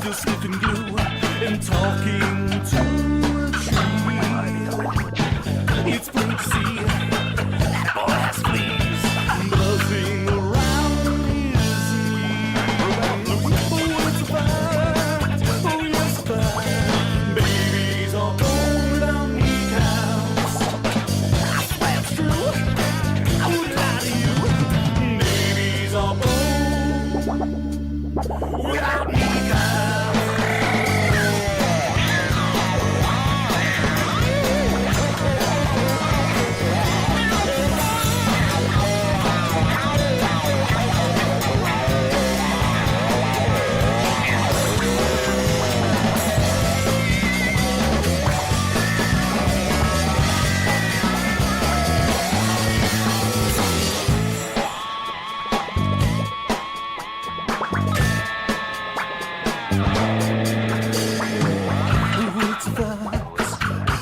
just sniffing glue and talking to a tree. It's plain to see that boy has fleas buzzing around his knees. Oh, it's a fact. Oh, yes, a fact. Babies are born without kneecaps. I swear it's true. I wouldn't lie to you. Babies are born without kneecaps.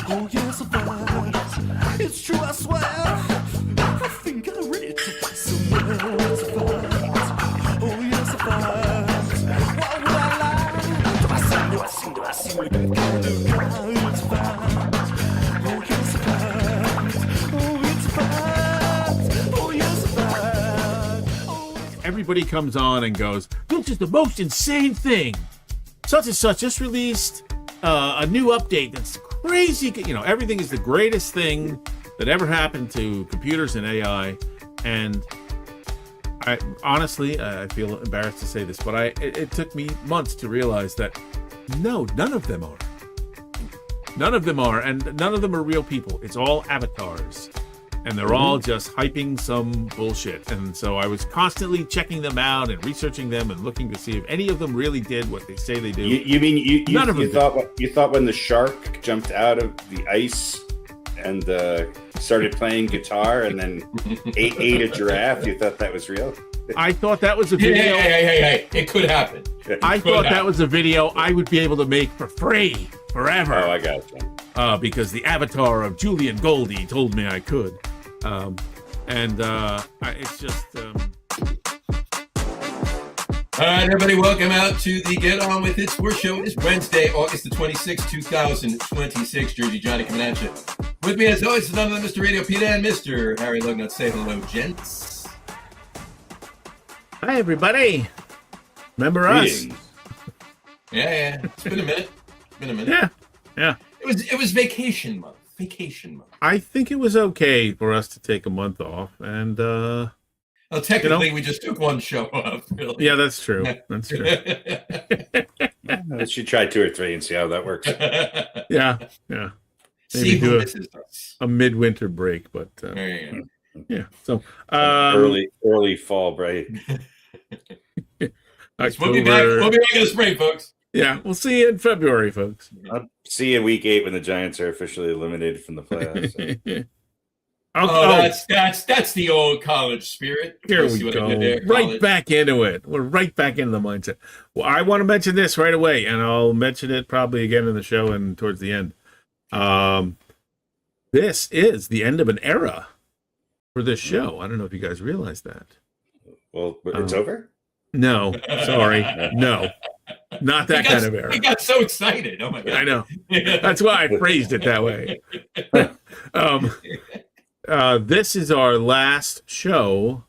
Oh, yes, a fact. It's true, I swear. I think I read it somewhere. It's a fact. Oh, yes, a fact. Why would I lie? Do I seem like a kind of guy? It's a fact. Oh, yes, a fact. Oh, it's a fact. Oh, yes, a fact. Oh, Everybody comes on and goes, this is the most insane thing. Such and such just released a new update that's crazy. You know, everything is the greatest thing that ever happened to computers and AI. And I honestly, I feel embarrassed to say this, but it took me months to realize that no, none of them are. None of them are, and none of them are real people. It's all avatars. And they're all just hyping some bullshit. And so I was constantly checking them out and researching them and looking to see if any of them really did what they say they do. You mean you thought when the shark jumped out of the ice and started playing guitar and then ate a giraffe, you thought that was real? I thought that was a video. Hey. It could happen. I thought that was a video I would be able to make for free forever. Oh, I got you. Because the avatar of Julian Goldie told me I could. It's just... All right, everybody, welcome out to the Get On With It Sports Show. It's Wednesday, August the 26th, 2026. Jersey Johnny coming at you. With me, as always, is none other than Mr. Radio Pete and Mr. Harry Lugnut. Say hello, gents. Hi, everybody. Remember us? Yeah. It's been a minute. Yeah. It was vacation month. I think it was okay for us to take a month off, and well, technically, we just took one show off. Really. Yeah, that's true. That's true. Let's try 2 or 3 and see how that works. Yeah. See who misses us. A midwinter break, but yeah. So early fall break. We'll be back in the spring, folks. Yeah, we'll see you in February, folks. I'll see you in week 8 when the Giants are officially eliminated from the playoffs. That's the old college spirit. Here we go. Right back into it. We're right back into the mindset. Well, I want to mention this right away, and I'll mention it probably again in the show and towards the end. This is the end of an era for this show. I don't know if you guys realize that. Well, it's over? No, sorry. No. Not that kind of era. I got so excited. Oh my God. I know. That's why I phrased it that way. This is our last show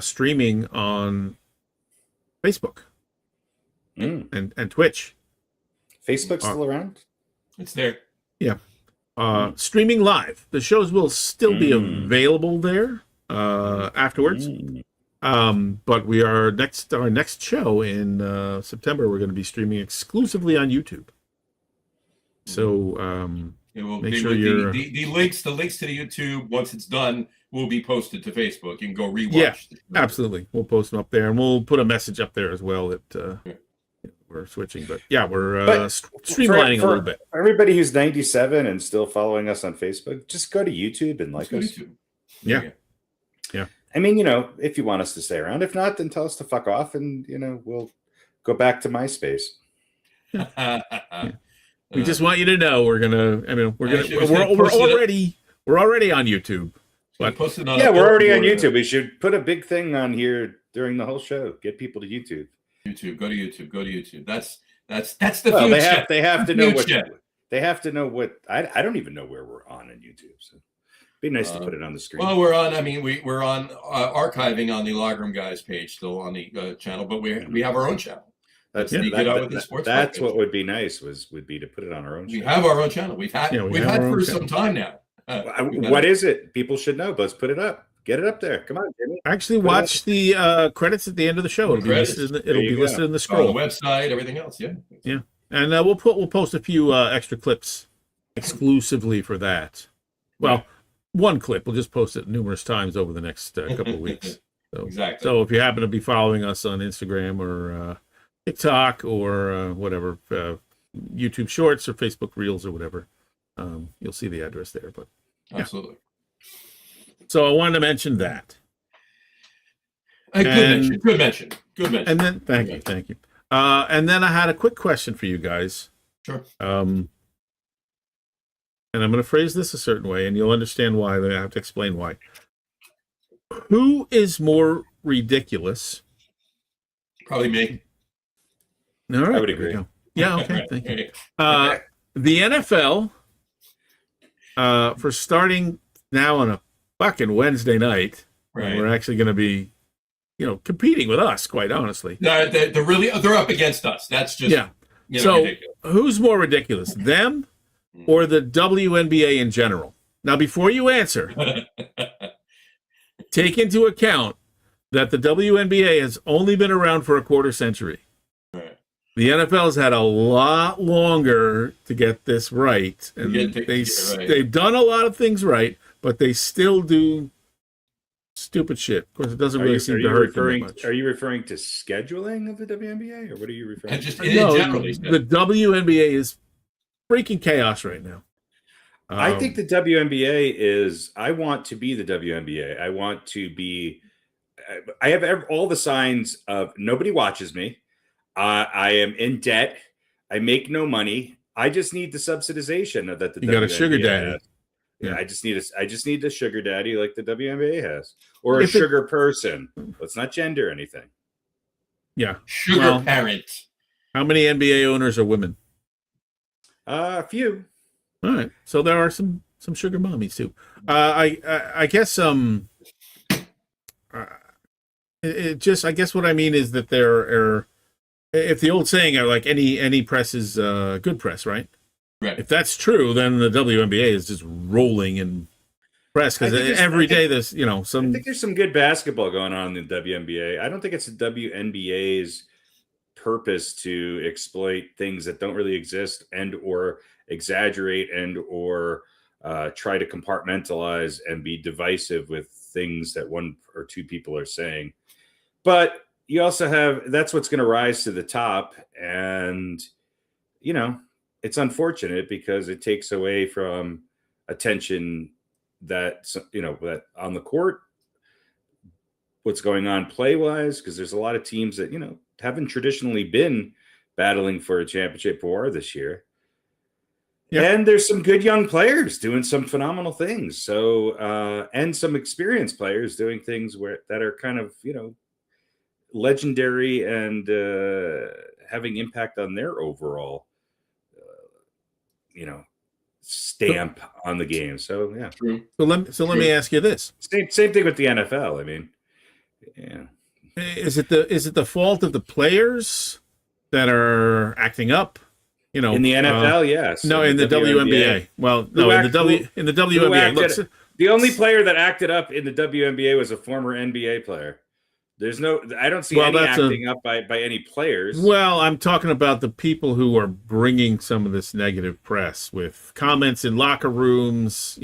streaming on Facebook and Twitch. Facebook's still around? It's there. Yeah. Streaming live. The shows will still be available there afterwards. But we are our next show in September, we're going to be streaming exclusively on YouTube. So make sure the links to the YouTube, once it's done, will be posted to Facebook. You can go rewatch. Yeah, absolutely. We'll post them up there, and we'll put a message up there as well that we're switching. But yeah, we're streamlining a little bit. For everybody who's 97 and still following us on Facebook, just go to YouTube and like us. Yeah. I mean, if you want us to stay around. If not, then tell us to fuck off, and we'll go back to MySpace. We just want you to know we're already on YouTube. But we're already on YouTube. We should put a big thing on here during the whole show. Get people to YouTube. YouTube. Go to YouTube. Go to YouTube. That's the Well, future. they have to know what Future. they have to know what I don't even know where we're on YouTube. So it'd be nice to put it on the screen. Well, we're on. I mean, we're on archiving on the Logram Guys page still on the channel, but we have our own channel. That's what would be nice would be to put it on our own. We have our own channel. We've had for some time now. What is it? People should know. Let's put it up. Get it up there. Come on, Jimmy. Actually, watch the credits at the end of the show. It'll be listed in the scroll. On the website, everything else. Yeah. Yeah. And we'll post a few extra clips exclusively for that. Well, one clip. We'll just post it numerous times over the next couple of weeks. So, exactly. So if you happen to be following us on Instagram or TikTok or whatever, YouTube Shorts or Facebook Reels or whatever, you'll see the address there. But yeah. Absolutely. So I wanted to mention that. Good mention. And then thank you. And then I had a quick question for you guys. Sure. And I'm going to phrase this a certain way, and you'll understand why. I have to explain why. Who is more ridiculous? Probably me. All right, I would agree. Yeah, okay, thank you. The NFL, for starting now on a fucking Wednesday night, right. We're actually going to be, competing with us, quite honestly. They're up against us. That's just So ridiculous. Who's more ridiculous, them or the WNBA in general? Now, before you answer, take into account that the WNBA has only been around for a quarter century. Right. The NFL has had a lot longer to get this right, and they've done a lot of things right, but they still do stupid shit. Of course, it doesn't really seem to hurt them much. Are you referring to scheduling of the WNBA, or what are you referring to? The WNBA is freaking chaos right now. I think the WNBA is. I want to be the WNBA. I want to be. I have all the signs of nobody watches me. I am in debt. I make no money. I just need the subsidization that the you got a sugar daddy. Has. Yeah, I just need a sugar daddy like the WNBA has, or a sugar person. Let's not gender anything. Yeah, sugar parent. How many NBA owners are women? A few. All right, so there are some sugar mommies too. I guess I guess what I mean is that there are, if the old saying are like any press is good press, right? Right. If that's true, then the WNBA is just rolling in press because every day there's some. I think there's some good basketball going on in the WNBA. I don't think it's the WNBA's purpose to exploit things that don't really exist and or exaggerate and or try to compartmentalize and be divisive with things that one or two people are saying. But you also have that's what's going to rise to the top, and it's unfortunate because it takes away from attention that that on the court, what's going on play wise, because there's a lot of teams that haven't traditionally been battling for a championship or this year. Yep. And there's some good young players doing some phenomenal things. So and some experienced players doing things that are kind of legendary and having impact on their overall stamp on the game. So yeah. True. So let me ask you this. Same thing with the NFL. I mean, yeah. Is it the fault of the players that are acting up? In the NFL, yes. No, in the WNBA. Well, no, in the WNBA. Look, the only player that acted up in the WNBA was a former NBA player. I don't see any acting up by any players. Well, I'm talking about the people who are bringing some of this negative press with comments in locker rooms.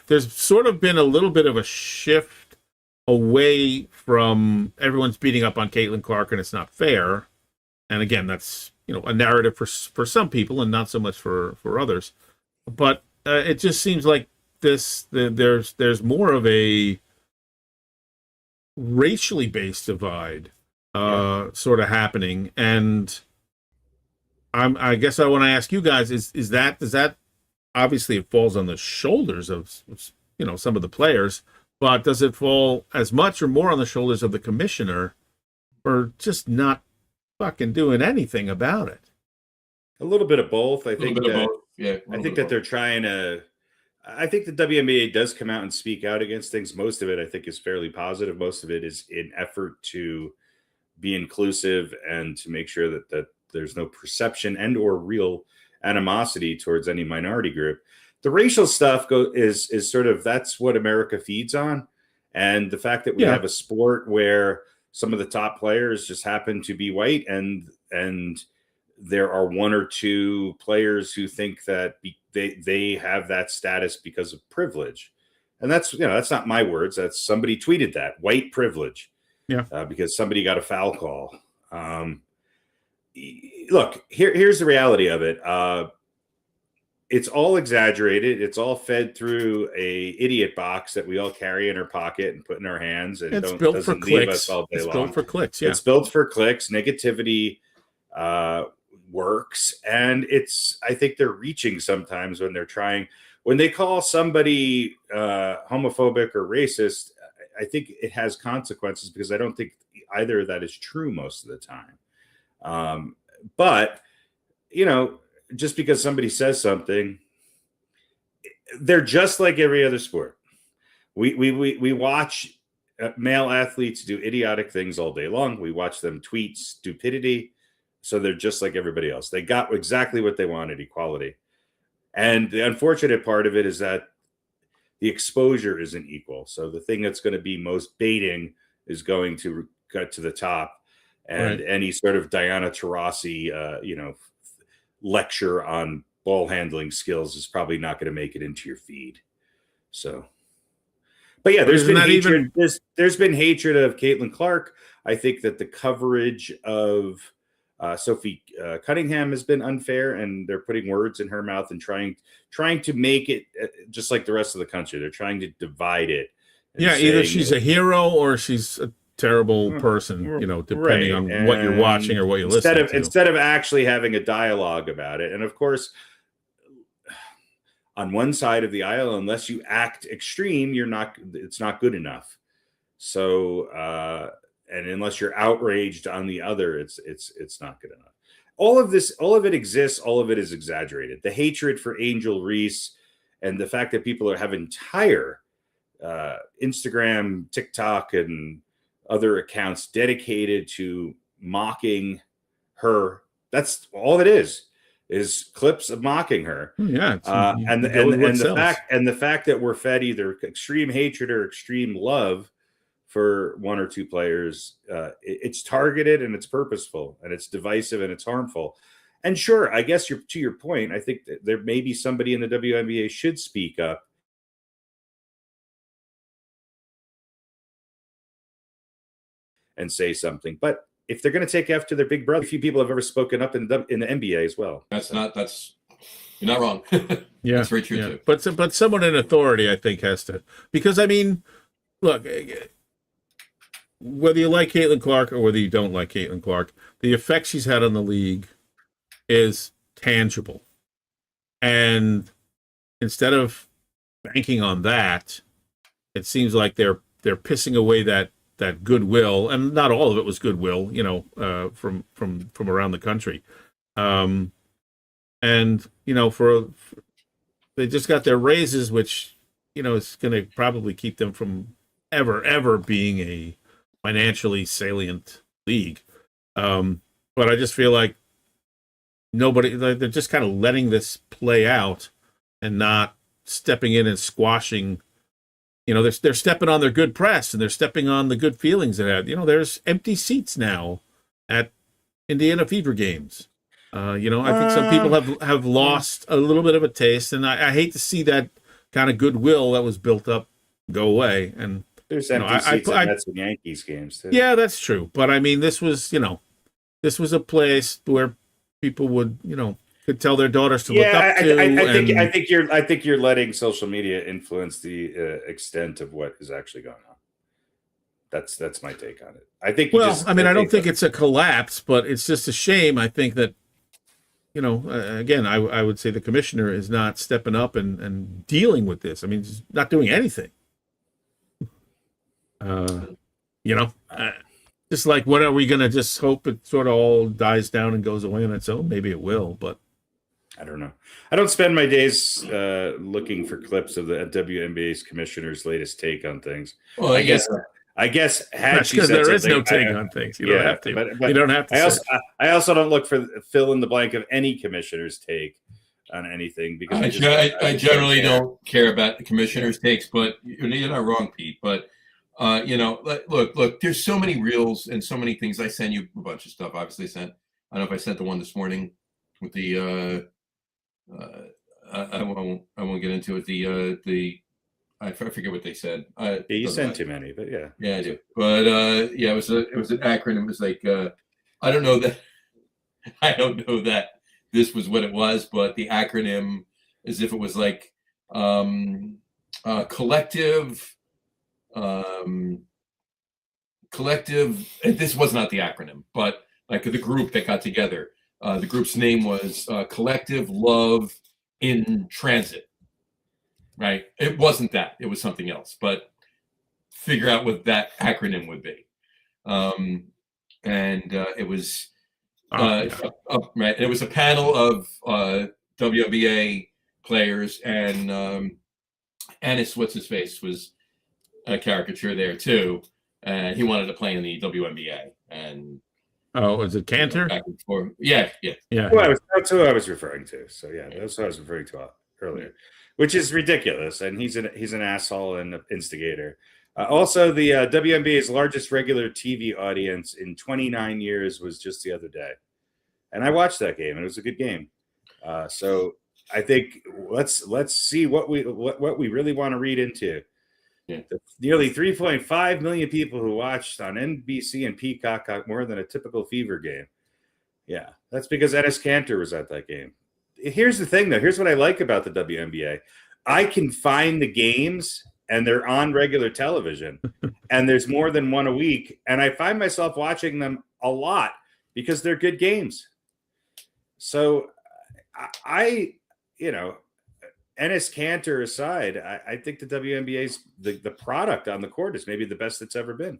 There's sort of been a little bit of a shift away from everyone's beating up on Caitlin Clark and it's not fair. And again, that's, a narrative for some people and not so much for others. But it just seems like there's more of a racially based divide sort of happening, and I guess I want to ask you guys does that obviously it falls on the shoulders of some of the players, but does it fall as much or more on the shoulders of the commissioner for just not fucking doing anything about it. A little bit of both. I A little think bit of that both. Yeah. I think that they're trying to. I think the WNBA does come out and speak out against things. Most of it, I think, is fairly positive. Most of it is in effort to be inclusive and to make sure that there's no perception and or real animosity towards any minority group. The racial stuff is sort of, that's what America feeds on, and the fact that we have a sport where some of the top players just happen to be white, and there are one or two players who think that they have that status because of privilege, and that's that's not my words. That's somebody tweeted that, white privilege. Yeah. Because somebody got a foul call. Look, here's the reality of it. It's all exaggerated. It's all fed through a idiot box that we all carry in our pocket and put in our hands, and It's built for doesn't leave us clicks. all day It's long. built for clicks. Yeah. It's built for clicks. Negativity works, and I think they're reaching sometimes when they call somebody homophobic or racist. I think it has consequences, because I don't think either of that is true most of the time. But just because somebody says something, they're just like every other sport. We watch male athletes do idiotic things all day long. We watch them tweet stupidity. So they're just like everybody else. They got exactly what they wanted, equality. And the unfortunate part of it is that the exposure isn't equal. So the thing that's going to be most baiting is going to cut to the top. And any sort of Diana Taurasi, lecture on ball handling skills is probably not going to make it into your feed. So, but yeah, there's been hatred. There's been hatred of Caitlin Clark. I think that the coverage of Sophie Cunningham has been unfair, and they're putting words in her mouth and trying to make it just like the rest of the country. They're trying to divide it. Yeah, either she's a hero or she's a terrible person, depending on what you're watching or what you're listening to. Instead of actually having a dialogue about it. And of course, on one side of the aisle, unless you act extreme, it's not good enough. So, and unless you're outraged on the other, it's not good enough. All of it exists. All of it is exaggerated. The hatred for Angel Reese and the fact that people have entire Instagram, TikTok, and other accounts dedicated to mocking her. That's all it is clips of mocking her. Yeah. And the fact that we're fed either extreme hatred or extreme love for one or two players, it's targeted and it's purposeful and it's divisive and it's harmful. And sure, I guess to your point, I think that there may be somebody in the WNBA should speak up and say something. But if they're going to take after their big brother, few people have ever spoken up in the NBA as well. You're not wrong. Yeah, that's very true too. But someone in authority, I think, has to, because I mean, look, whether you like Caitlin Clark or whether you don't like Caitlin Clark, the effect she's had on the league is tangible. And instead of banking on that, it seems like they're pissing away that goodwill, and not all of it was goodwill, from around the country. And they just got their raises, which is going to probably keep them from ever being a financially salient league. But I just feel like they're just kind of letting this play out and not stepping in and squashing. They're stepping on their good press, and they're stepping on the good feelings they had. There's empty seats now at Indiana Fever games. I think some people have lost a little bit of a taste, and I hate to see that kind of goodwill that was built up go away. And there's empty seats at Mets and Yankees games too. Yeah, that's true. But I mean, this was a place where people would, could tell their daughters to look up to. I think you're letting social media influence the extent of what is actually going on. That's my take on it. I think. I don't think it's a collapse, but it's just a shame. I think that, again, I would say the commissioner is not stepping up and dealing with this. I mean, he's not doing anything. Just like, what are we going to just hope it sort of all dies down and goes away on its own? Maybe it will, but I don't know. I don't spend my days looking for clips of the WNBA's commissioner's latest take on things. Well, I guess had that's she because said there is no something, take on things. You don't have to. But you don't have to. I also don't look for fill in the blank of any commissioner's take on anything because I generally don't care about the commissioner's takes, but you're not wrong, Pete. But look, there's so many reels and so many things. I sent you a bunch of stuff. Obviously, I don't know if I sent the one this morning with the. I won't get into it. I forget what they said. You sent too many, but yeah. Yeah, I do. But it was an acronym. It was like I don't know that this was what it was, but the acronym, as if it was like collective. This was not the acronym, but like the group that got together. The group's name was Collective Love in Transit. Right? It wasn't that. It was something else. But figure out what that acronym would be. It was right. It was a panel of WNBA players, and Ennis, what's his face, was a caricature there too, and he wanted to play in the WNBA. And was it Cantor? Yeah. Well, that's who I was referring to. So yeah, that's what I was referring to earlier, which is ridiculous. And he's an asshole and an instigator. Also, the WNBA's largest regular TV audience in 29 years was just the other day, and I watched that game, and it was a good game. So I think let's see what we really want to read into. Yeah. The nearly 3.5 million people who watched on NBC and Peacock got more than a typical Fever game. Yeah, that's because Ennis Cantor was at that game. Here's the thing, though. Here's what I like about the WNBA. I can find the games, and they're on regular television, and there's more than one a week, and I find myself watching them a lot because they're good games. So Ennis Cantor aside, I think the WNBA's the product on the court is maybe the best it's ever been.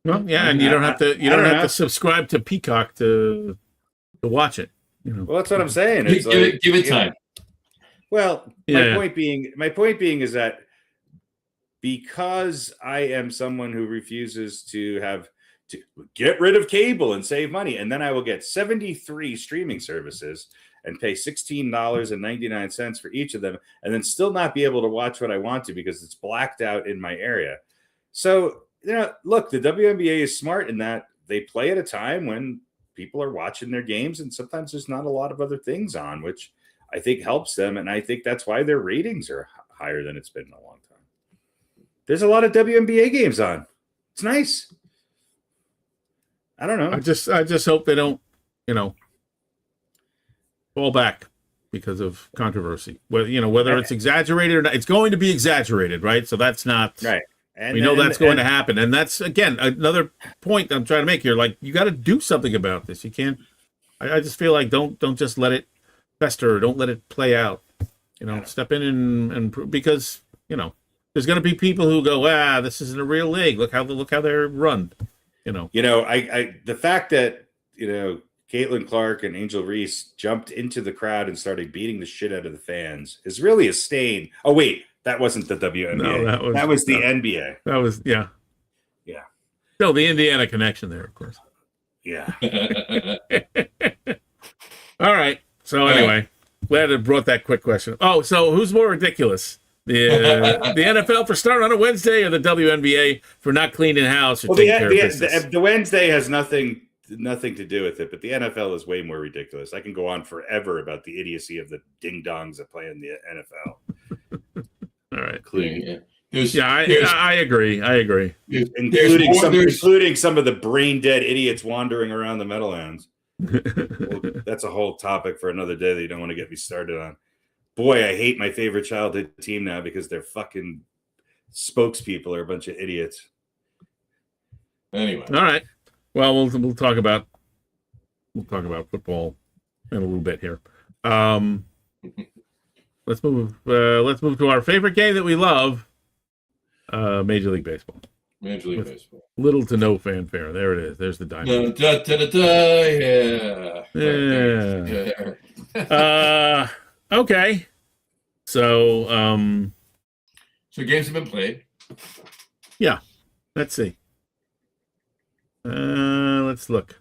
Well, yeah, and you don't have to subscribe to Peacock to watch it. Well, that's what I'm saying. It's give it time. Well, my point being is that because I am someone who refuses to get rid of cable and save money, and then I will get 73 streaming services and pay $16.99 for each of them, and then still not be able to watch what I want to because it's blacked out in my area. So, look, the WNBA is smart in that they play at a time when people are watching their games, and sometimes there's not a lot of other things on, which I think helps them, and I think that's why their ratings are higher than it's been in a long time. There's a lot of WNBA games on. It's nice. I don't know. I just hope they don't, fall back because of controversy. Whether it's exaggerated or not, it's going to be exaggerated, right? So that's not right. And we know that's going to happen. And that's, again, another point I'm trying to make here. Like, you got to do something about this. You can't, I just feel like don't just let it fester. Don't let it play out. Step in and because, there's going to be people who go, this isn't a real league. Look how they're run. The fact that, Caitlin Clark and Angel Reese jumped into the crowd and started beating the shit out of the fans is really a stain. Oh, wait. That wasn't the WNBA. No, that was the NBA. That was, yeah. Yeah. Still the Indiana connection there, of course. Yeah. All right. So anyway, glad I brought that quick question. Oh, so who's more ridiculous? The NFL for starting on a Wednesday, or the WNBA for not cleaning house or taking care of business? The Wednesday has nothing to do with it, but the NFL is way more ridiculous. I can go on forever about the idiocy of the ding-dongs that play in the NFL. All right. I agree. Including some of the brain-dead idiots wandering around the Meadowlands. Well, that's a whole topic for another day that you don't want to get me started on. Boy, I hate my favorite childhood team now because their fucking spokespeople are a bunch of idiots. Anyway. All right. Well, we'll talk about football in a little bit here. Let's move to our favorite game that we love, Major League Baseball. Major League With Baseball. little to no fanfare. There it is. There's the diamond. Yeah. Okay. So, So games have been played. yeah. Let's see. Let's look.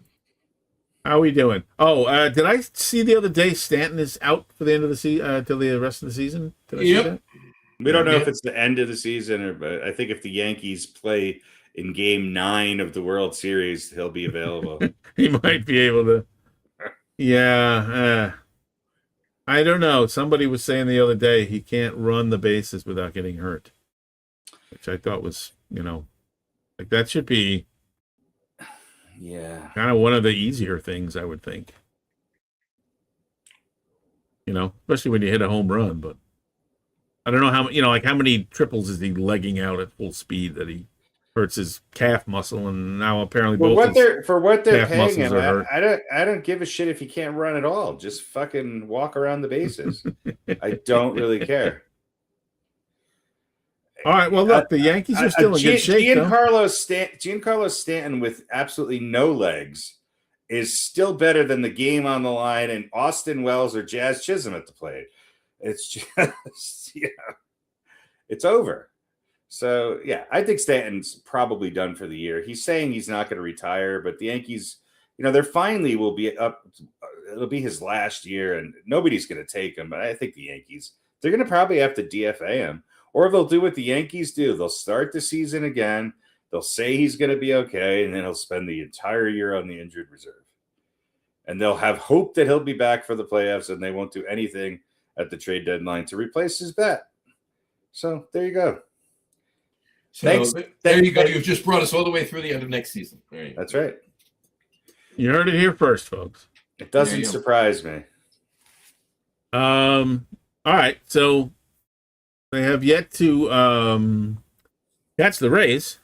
How are we doing? Oh, did I see the other day Stanton is out for the end of the season, till the rest of the season? Did I see that? We don't know Yeah. if it's the end of the season, but I think if the Yankees play in Game 9 of the World Series, he'll be available. He might be able to. Yeah. I don't know. Somebody was saying the other day he can't run the bases without getting hurt, which I thought was, like that should be Yeah. kind of one of the easier things, I would think. Especially when you hit a home run, but I don't know how, how many triples is he legging out at full speed that he hurts his calf muscle, and now apparently For what they're calf paying muscles him, are hurt. I don't give a shit if he can't run at all. Just fucking walk around the bases. I don't really care. All right. Well, look, the Yankees are still in good shape. Giancarlo Stanton with absolutely no legs is still better than the game on the line and Austin Wells or Jazz Chisholm at the plate. It's just, it's over. So, yeah, I think Stanton's probably done for the year. He's saying he's not going to retire, but the Yankees, they're finally will be up. It'll be his last year, and nobody's going to take him. But I think the Yankees, they're going to probably have to DFA him. Or they'll do what the Yankees do. They'll start the season again. They'll say he's going to be okay, and then he'll spend the entire year on the injured reserve. And they'll have hope that he'll be back for the playoffs, and they won't do anything at the trade deadline to replace his bet. So there you go. So there you go. You've just brought us all the way through the end of next season. That's right. You heard it here first, folks. It doesn't surprise me. All right. So they have yet to catch the Rays.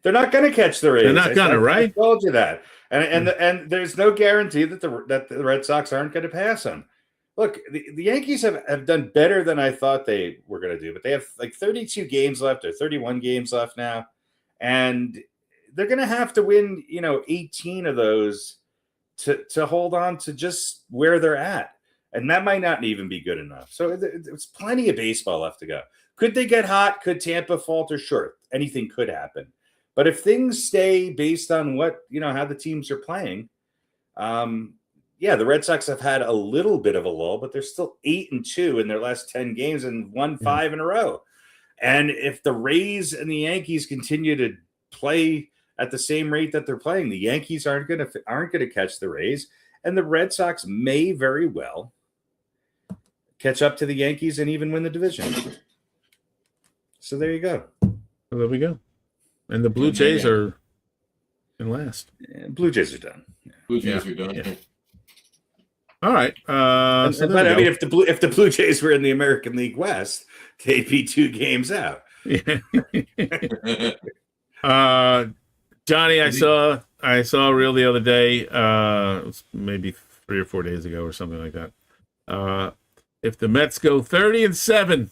They're not going to catch the Rays. They're not going to, right? I told you that. And there's no guarantee that the Red Sox aren't going to pass them. Look, the Yankees have done better than I thought they were going to do, but they have like 32 games left or 31 games left now, and they're going to have to win, 18 of those to hold on to just where they're at, and that might not even be good enough. So there's plenty of baseball left to go. Could they get hot? Could Tampa falter? Sure, anything could happen. But if things stay based on what how the teams are playing, the Red Sox have had a little bit of a lull, but they're still 8-2 in their last 10 games and won 5 in a row. And if the Rays and the Yankees continue to play at the same rate that they're playing, the Yankees aren't going to catch the Rays, and the Red Sox may very well catch up to the Yankees and even win the division. So there you go. Well, there we go. And the Blue Jays are in last. Yeah, Blue Jays are done. Blue Jays are done. Yeah. All right. But I mean, if the Blue Jays were in the American League West, they'd be 2 games out. Yeah. Johnny, I saw a reel the other day. It was maybe 3 or 4 days ago or something like that. If the Mets go 30-7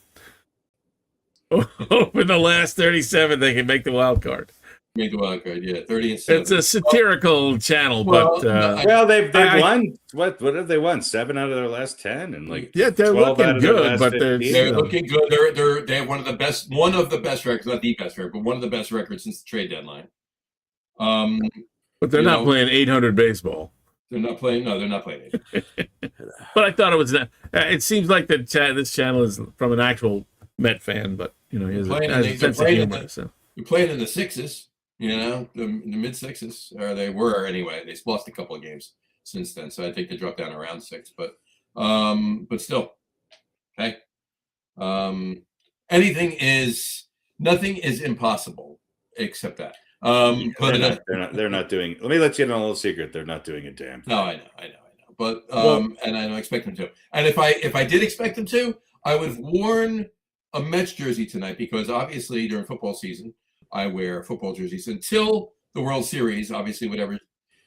over the last 37, they can make the wild card. Make the wild card, 30-7. It's a satirical channel, but they've won. What have they won? 7 out of their last 10, and they're looking good, but they're looking good. They have one of the best records, not the best record, but one of the best records since the trade deadline. But they're not playing 800 baseball. They're not playing. No, they're not playing 800. But I thought it was. It seems like this channel is from an actual Met fan, but he has a sense of humor. They're playing in the sixes. The mid sixes, or they were anyway. They've lost a couple of games since then, so I think they dropped down around 6. But still, okay. Nothing is impossible except that. They're not doing. Let me let you in on a little secret. They're not doing a damn thing. No, I know. But and I don't expect them to. And if I did expect them to, I would have worn a Mets jersey tonight, because obviously during football season, I wear football jerseys until the World Series. Obviously, whatever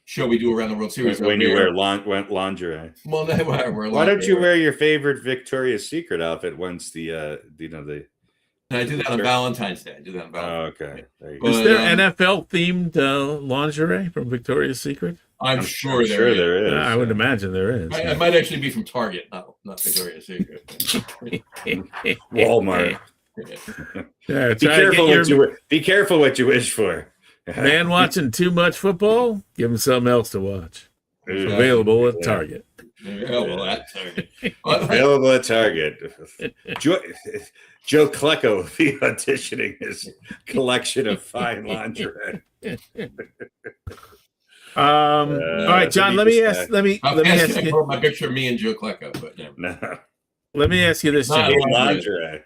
show we do around the World Series. When you wear lingerie. Well, I wear Why don't you wear your favorite Victoria's Secret outfit once the And I do that on Sure. Valentine's Day. I do that on Oh, Valentine's Day. okay. There you But, go. Is there NFL themed lingerie from Victoria's Secret? I'm sure there sure is. there is. I would imagine there is. I might actually be from Target, not Victoria's Secret. Walmart. Yeah, Be careful be careful what you wish for. man watching too much football. Give him something else to watch. It's available at Target. Oh, well, at Target. Available at Target. Joe Klecko will be auditioning his collection of fine lingerie. All right, John. Let me ask you. Put my picture of me and Joe Klecko, but yeah. No. Let me ask you this, John. Lingerie.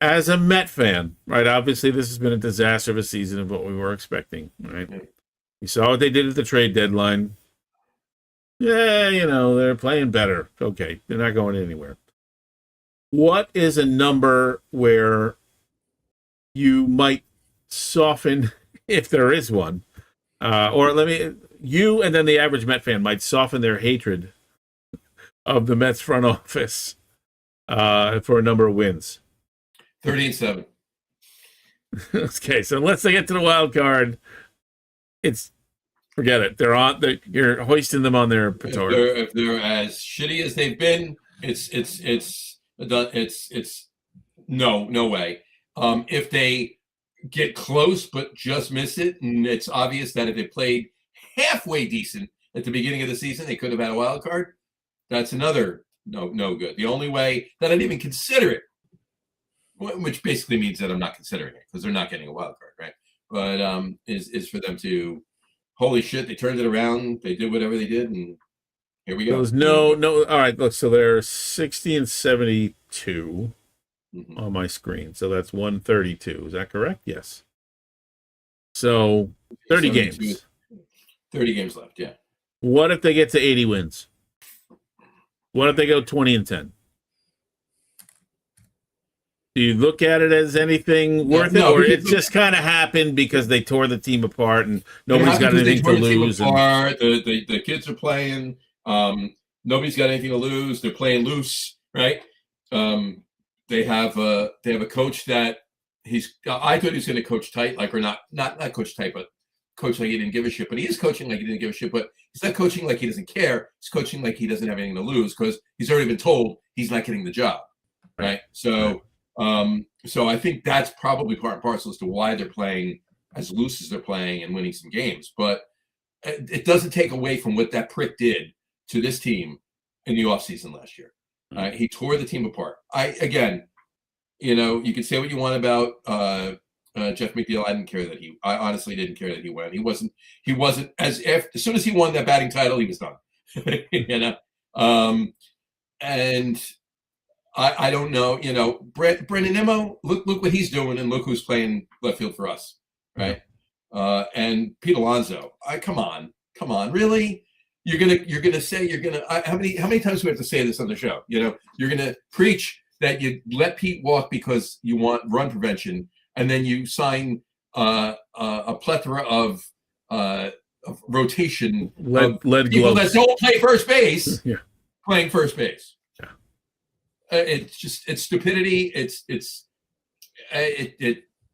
As a Met fan, right? Obviously, this has been a disaster of a season of what we were expecting, right? You saw what they did at the trade deadline. Yeah, they're playing better. Okay, they're not going anywhere. What is a number where you might soften, if there is one, you and then the average Met fan might soften their hatred of the Mets front office for a number of wins? 30-7. Okay, so unless they get to the wild card, forget it. You're hoisting them on their petard. If they're as shitty as they've been, it's no way. If they get close but just miss it, and it's obvious that if they played halfway decent at the beginning of the season, they could have had a wild card. That's another no good. The only way that I'd even consider it, which basically means that I'm not considering it because they're not getting a wild card, right? But is for them to, holy shit, they turned it around, they did whatever they did, and here we go. There's no. All right, look, so they're 60 and 72 on my screen. So that's 132. Is that correct? Yes. So 30 games. 30 games left, yeah. What if they get to 80 wins? What if they go 20 and 10? Do you look at it as anything worth it, or it just kind of happened because they tore the team apart and nobody's got anything to lose? The kids are playing. Nobody's got anything to lose. They're playing loose, right? They have a coach that I thought he was going to coach tight, like, or not coach tight, but coach like he didn't give a shit. But he is coaching like he didn't give a shit. But he's not coaching like he doesn't care. He's coaching like he doesn't have anything to lose because he's already been told he's not getting the job, right? So I think that's probably part and parcel as to why they're playing as loose as they're playing and winning some games. But it doesn't take away from what that prick did to this team in the offseason last year. He tore the team apart. You can say what you want about Jeff McNeil. I honestly didn't care that he went. He wasn't as soon as he won that batting title, he was done. And I don't know, Brendan Nimmo, look what he's doing, and look who's playing left field for us, right? And Pete Alonso, come on, really? You're gonna say how many times do we have to say this on the show? You're gonna preach that you let Pete walk because you want run prevention, and then you sign a plethora of rotation lead people gloves that don't play first base, yeah, playing first base. It's stupidity. It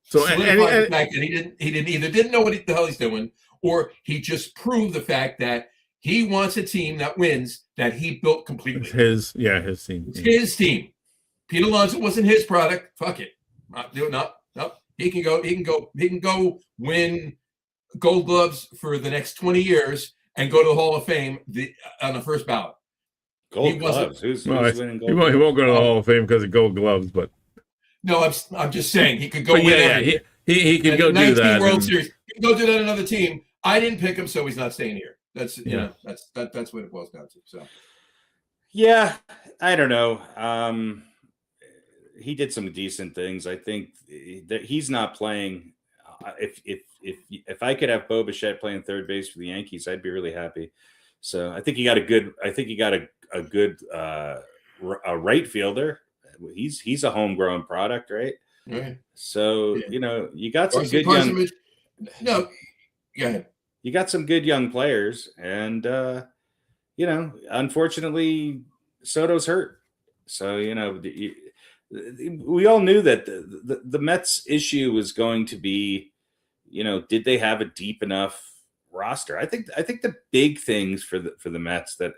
solidified the fact that he didn't know what the hell he's doing, or he just proved the fact that he wants a team that wins that he built completely. His team. It's his team. Pete Alonso wasn't his product. Fuck it. No. He can go win Gold Gloves for the next 20 years and go to the Hall of Fame on the first ballot. Gold Gloves. Who's winning Gold Gloves? He won't go to the Hall of Fame because of Gold Gloves, but no, I'm just saying he could go win everything. He could go do that. World Series. He can go do that on another team. I didn't pick him, so he's not staying here. That's that's what it boils down to. So yeah, I don't know. He did some decent things. I think that he's not playing. If I could have Bo Bichette playing third base for the Yankees, I'd be really happy. So I think he got a good right fielder. He's a homegrown product, right? Right. So you got some good young. No, go ahead. You got some good young players, and unfortunately, Soto's hurt. So we all knew that the Mets issue was going to be, did they have a deep enough roster? I think the big things for the Mets that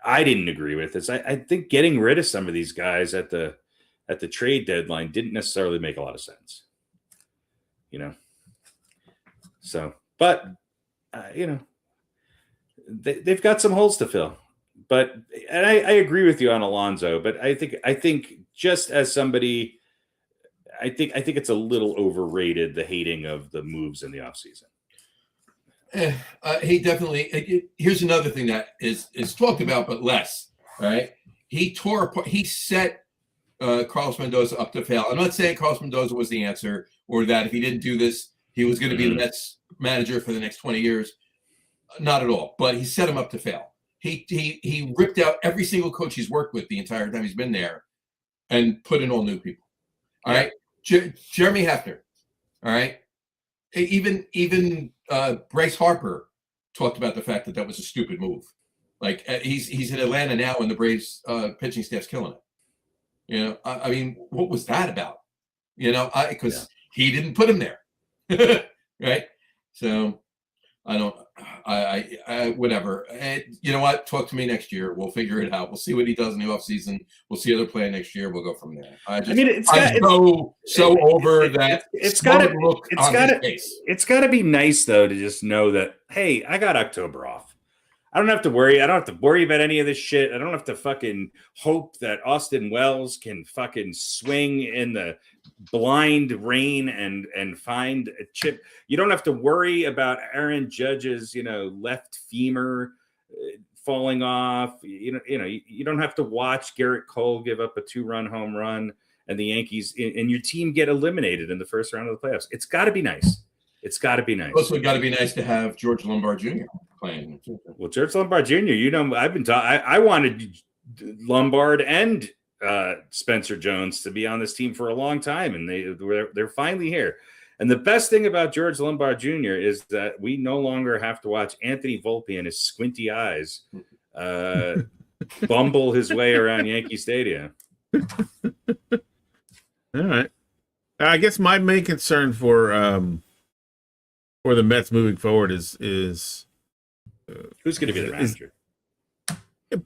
I didn't agree with is I think getting rid of some of these guys at the trade deadline didn't necessarily make a lot of sense. So, but they've got some holes to fill. And I agree with you on Alonso, but I think just as somebody, I think it's a little overrated, the hating of the moves in the offseason. He definitely. Here's another thing that is talked about, but less. Right? He tore apart. He set Carlos Mendoza up to fail. I'm not saying Carlos Mendoza was the answer, or that if he didn't do this, he was going to be the Mets manager for the next 20 years. Not at all. But he set him up to fail. He ripped out every single coach he's worked with the entire time he's been there, and put in all new people. All right, Jeremy Hefner. All right, even Bryce Harper talked about the fact that was a stupid move. Like he's in Atlanta now, and the Braves pitching staff's killing it. I mean, what was that about? Because he didn't put him there, right? So I whatever. And you know what? Talk to me next year. We'll figure it out. We'll see what he does in the offseason. We'll see other play next year. We'll go from there. It's got to be nice though to just know that, hey, I got October off. I don't have to worry. I don't have to worry about any of this shit. I don't have to fucking hope that Austin Wells can fucking swing in the blind rain and find a chip. You don't have to worry about Aaron Judge's, left femur falling off. You don't have to watch Garrett Cole give up a 2-run home run and the Yankees and your team get eliminated in the first round of the playoffs. It's got to be nice. It's got to be nice. Also, got to be nice to have George Lombard Jr. playing. Well, George Lombard Jr., I've been talking. I wanted Lombard and Spencer Jones to be on this team for a long time, and they're finally here. And the best thing about George Lombard Jr. is that we no longer have to watch Anthony Volpe and his squinty eyes bumble his way around Yankee Stadium. All right. I guess my main concern for the Mets moving forward is who's going to be the manager?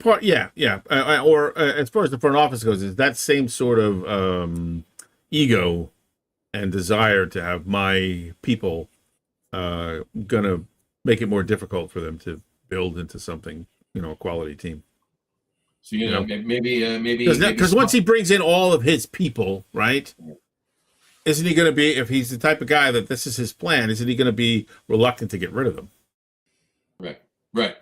Or as far as the front office goes, is that same sort of ego and desire to have my people gonna make it more difficult for them to build into something, a quality team. So maybe because once he brings in all of his people, right? Isn't he going to be, if he's the type of guy that this is his plan, isn't he going to be reluctant to get rid of them? Right.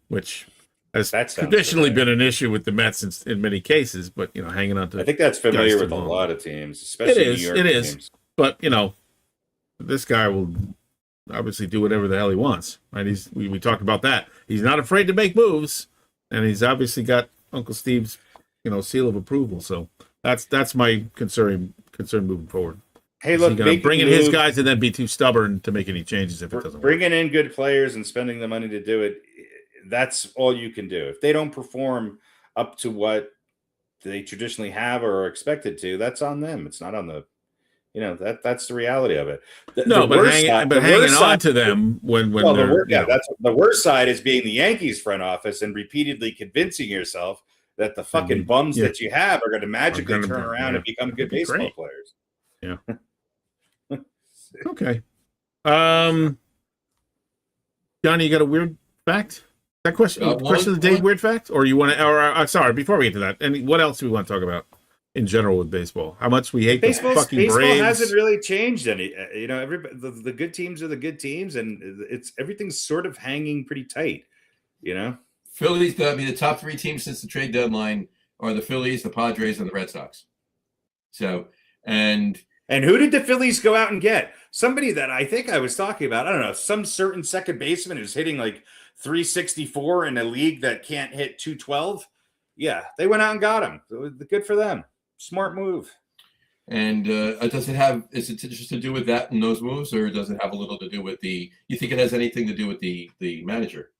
Which has traditionally been an issue with the Mets in many cases, but, hanging on to. I think that's familiar with a lot of teams, especially New York teams. Is. But, this guy will obviously do whatever the hell he wants, right? We talked about that. He's not afraid to make moves, and he's obviously got Uncle Steve's, seal of approval. So that's my concern moving forward. Hey, look, bring in his guys and then be too stubborn to make any changes if it doesn't work. Bringing in good players and spending the money to do it, that's all you can do. If they don't perform up to what they traditionally have or are expected to, that's on them. It's not on the, that's the reality of it. Hanging on to them when that's the worst side is being the Yankees front office and repeatedly convincing yourself that the fucking bums that you have are going to magically turn around and become good baseball players. Yeah. Okay. Johnny, you got a weird fact? That question of the day, weird fact? Or you want to, sorry, before we get to that, and what else do we want to talk about in general with baseball? How much we hate the fucking Braves? Baseball hasn't really changed any. Everybody, the good teams are the good teams, and everything's sort of hanging pretty tight. Phillies, the top 3 teams since the trade deadline are the Phillies, the Padres, and the Red Sox. So, and who did the Phillies go out and get? Somebody that I think I was talking about. I don't know, some certain second baseman who's hitting like 364 in a league that can't hit 212. Yeah, they went out and got him. Good for them. Smart move. And is it just to do with that and those moves, or does it have a little to do with you think it has anything to do with the manager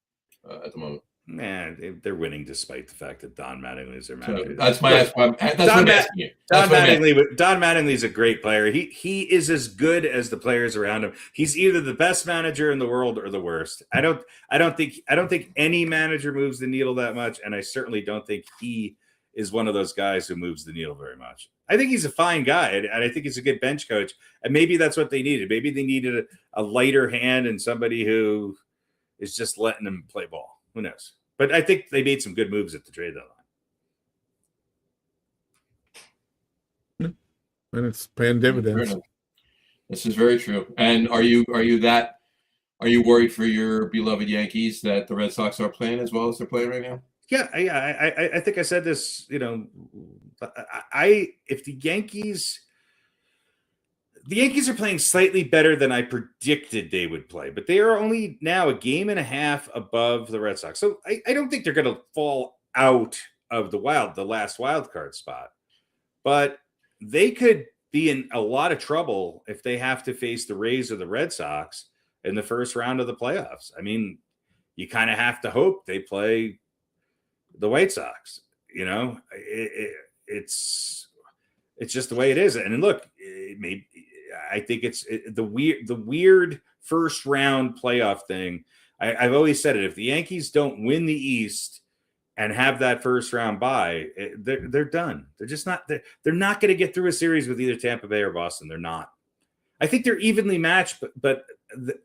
at the moment? Man, they're winning despite the fact that Don Mattingly is their So manager. that's what I'm asking you. Don Mattingly's a great player. He is as good as the players around him. He's either the best manager in the world or the worst. I don't think any manager moves the needle that much, and I certainly don't think he is one of those guys who moves the needle very much. I think he's a fine guy, and I think he's a good bench coach. And maybe that's what they needed. Maybe they needed a lighter hand and somebody who is just letting them play ball. Who knows? But I think they made some good moves at the trade deadline. And it's paying dividends. This is very true. And are you worried for your beloved Yankees that the Red Sox are playing as well as they're playing right now? Yeah, I think I said this. If the Yankees are playing slightly better than I predicted they would play, but they are only now a game and a half above the Red Sox. So I don't think they're going to fall out of the last wild card spot, but they could be in a lot of trouble if they have to face the Rays or the Red Sox in the first round of the playoffs. I mean, you kind of have to hope they play the White Sox. It's just the way it is. And look, I think it's the weird first round playoff thing. I've always said it. If the Yankees don't win the East and have that first round bye, they're done. They're just not. They're not going to get through a series with either Tampa Bay or Boston. They're not. I think they're evenly matched, but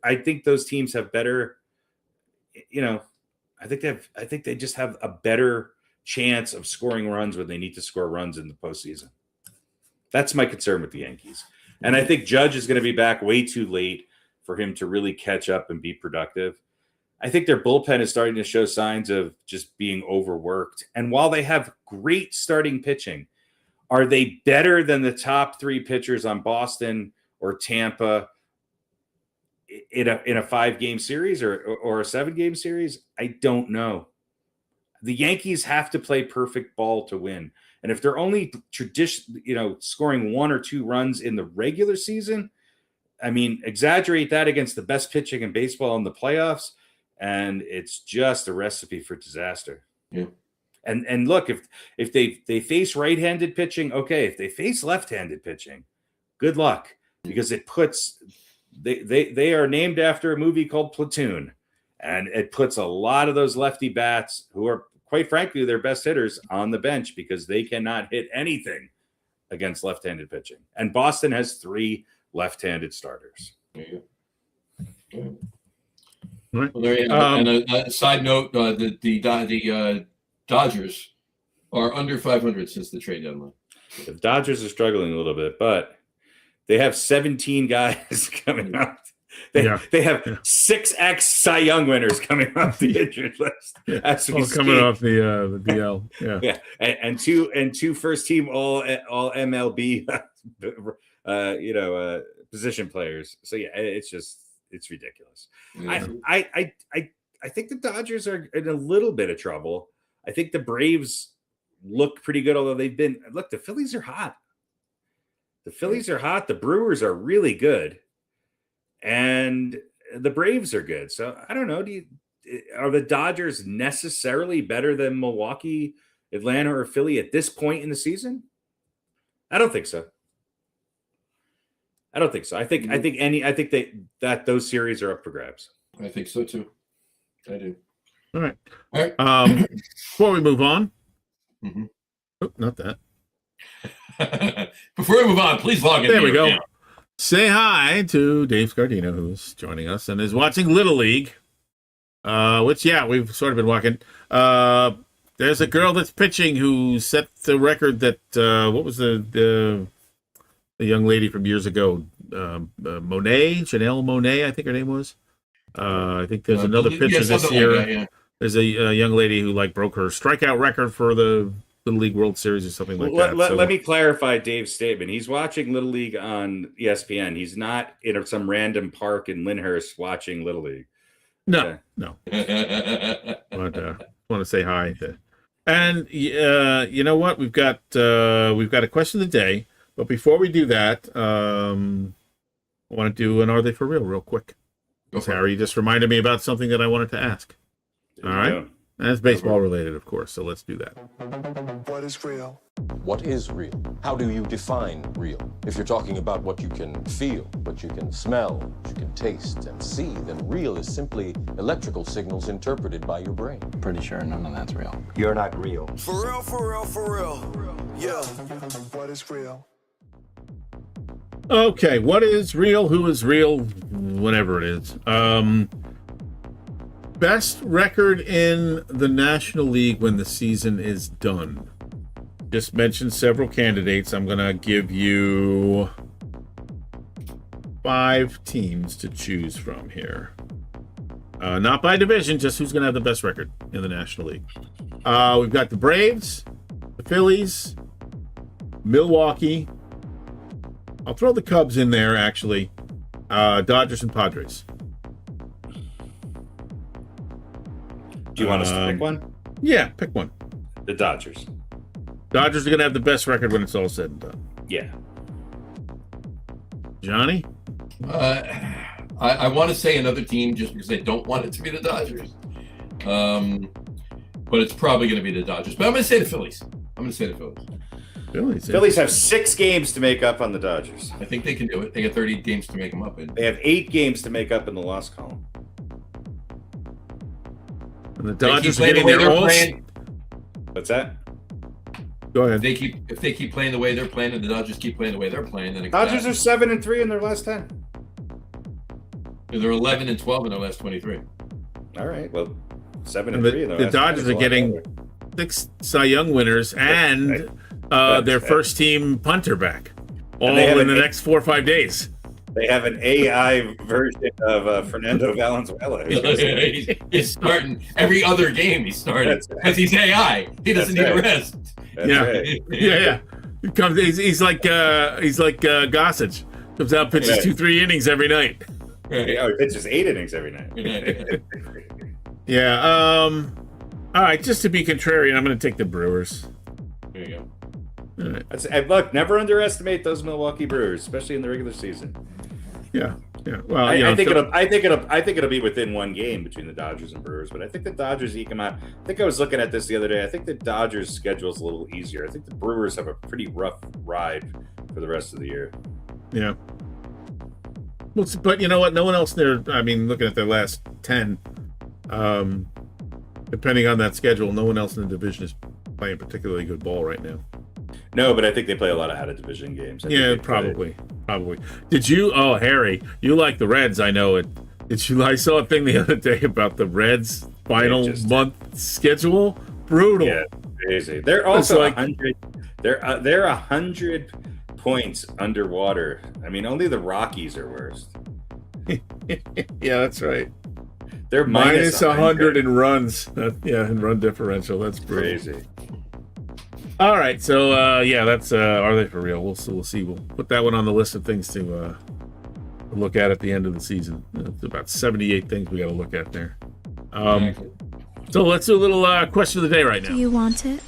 I think those teams have better. I think they just have a better chance of scoring runs when they need to score runs in the postseason. That's my concern with the Yankees. And I think Judge is going to be back way too late for him to really catch up and be productive. I think their bullpen is starting to show signs of just being overworked. And while they have great starting pitching, are they better than the top three pitchers on Boston or Tampa in a 5-game series or a 7-game series? I don't know. The Yankees have to play perfect ball to win. And if they're only scoring 1 or 2 runs in the regular season, I mean, exaggerate that against the best pitching in baseball in the playoffs, and it's just a recipe for disaster. Yeah. And look, if they face right-handed pitching, okay. If they face left-handed pitching, good luck, because it puts they are named after a movie called Platoon, and it puts a lot of those lefty bats who are, quite frankly, their best hitters on the bench because they cannot hit anything against left-handed pitching. And Boston has 3 left-handed starters. There you go. Right. Well, there you have it. And a side note, the Dodgers are under 500 since the trade deadline. The Dodgers are struggling a little bit, but they have 17 guys coming up. They have 6x Cy Young winners coming off the injured list. Coming off the DL. Yeah. And two first team all MLB position players. So yeah, it's ridiculous. Yeah. I think the Dodgers are in a little bit of trouble. I think the Braves look pretty good, although the Phillies are hot. The Brewers are really good. And the Braves are good. So I don't know. Are the Dodgers necessarily better than Milwaukee, Atlanta, or Philly at this point in the season? I don't think so. I think those series are up for grabs. I think so too. I do. All right. Before we move on. Mm-hmm. Oh, not that. Before we move on, please log in. There we go. Say hi to Dave Scardino, who's joining us and is watching Little League, which, we've sort of been watching. There's a girl that's pitching who set the record that, what was the young lady from years ago? Chanel Monet, I think her name was. I think there's another pitcher this year. Like that. There's a young lady who broke her strikeout record for the Little League World Series or something like that. Let me clarify Dave's statement. He's watching Little League on ESPN. He's not in some random park in Lyndhurst watching Little League. No. But want to say hi. And you know what? We've got a question of the day. But before we do that, I want to do an Are They For Real quick. Harry just reminded me about something that I wanted to ask. All right. That's baseball related, of course. So let's do that. What is real? What is real? How do you define real? If you're talking about what you can feel, what you can smell, what you can taste and see, then real is simply electrical signals interpreted by your brain. Pretty sure none of that's real. You're not real. For real, for real, for real. Yeah. What is real? Okay, what is real? Who is real? Whatever it is. Best record in the National League when the season is done. Just mentioned several candidates. I'm going to give you 5 teams to choose from here. Not by division, just who's going to have the best record in the National League. We've got the Braves, the Phillies, Milwaukee. I'll throw the Cubs in there, actually. Dodgers and Padres. Do you want us to pick one? Yeah, pick one. The Dodgers. Dodgers are going to have the best record when it's all said and done. Yeah. Johnny? I want to say another team just because I don't want it to be the Dodgers. But it's probably going to be the Dodgers. But I'm going to say the Phillies. Phillies have 6 games to make up on the Dodgers. I think they can do it. They got 30 games to make them up in. They have 8 games to make up in the loss column. And the Dodgers are getting their own. What's that? Go ahead. If they keep playing the way they're playing, and the Dodgers keep playing the way they're playing, then Dodgers are 7-3 in their last 10. They're 11-12 in their last 23. All right. Well, 7-3 in their the last Dodgers 10 are getting 6 Cy Young winners and their first team punter back, all in the next 4 or 5 days. They have an AI version of Fernando Valenzuela. He's starting every other game. He's starting because he's AI. He doesn't need a rest. Yeah. He comes. He's like Gossage. Comes out, pitches 2-3 innings every night. Right. Oh, he pitches 8 innings every night. Yeah. All right. Just to be contrarian, I'm going to take the Brewers. There you go. All right. Look, never underestimate those Milwaukee Brewers, especially in the regular season. Yeah. Well, I think it'll be within 1 game between the Dodgers and Brewers, but I think the Dodgers eke them out. I think I was looking at this the other day. I think the Dodgers' schedule is a little easier. I think the Brewers have a pretty rough ride for the rest of the year. Yeah. Well, but you know what? No one else there. I mean, looking at their last 10, depending on that schedule, no one else in the division is playing particularly good ball right now. No, but I think they play a lot of out-of-division games. Probably. Did you? Oh, Harry, you like the Reds? I know it. Did you? I saw a thing the other day about the Reds' final month schedule. Brutal. Yeah, crazy. They're also 100. They're 100 points underwater. I mean, only the Rockies are worse. Yeah, that's right. They're minus 100 in runs. In run differential. That's brutal. Crazy. All right, so that's are they for real? We'll see. We'll put that one on the list of things to look at the end of the season. It's about 78 things we got to look at there. So let's do a little question of the day right now. Do you want it?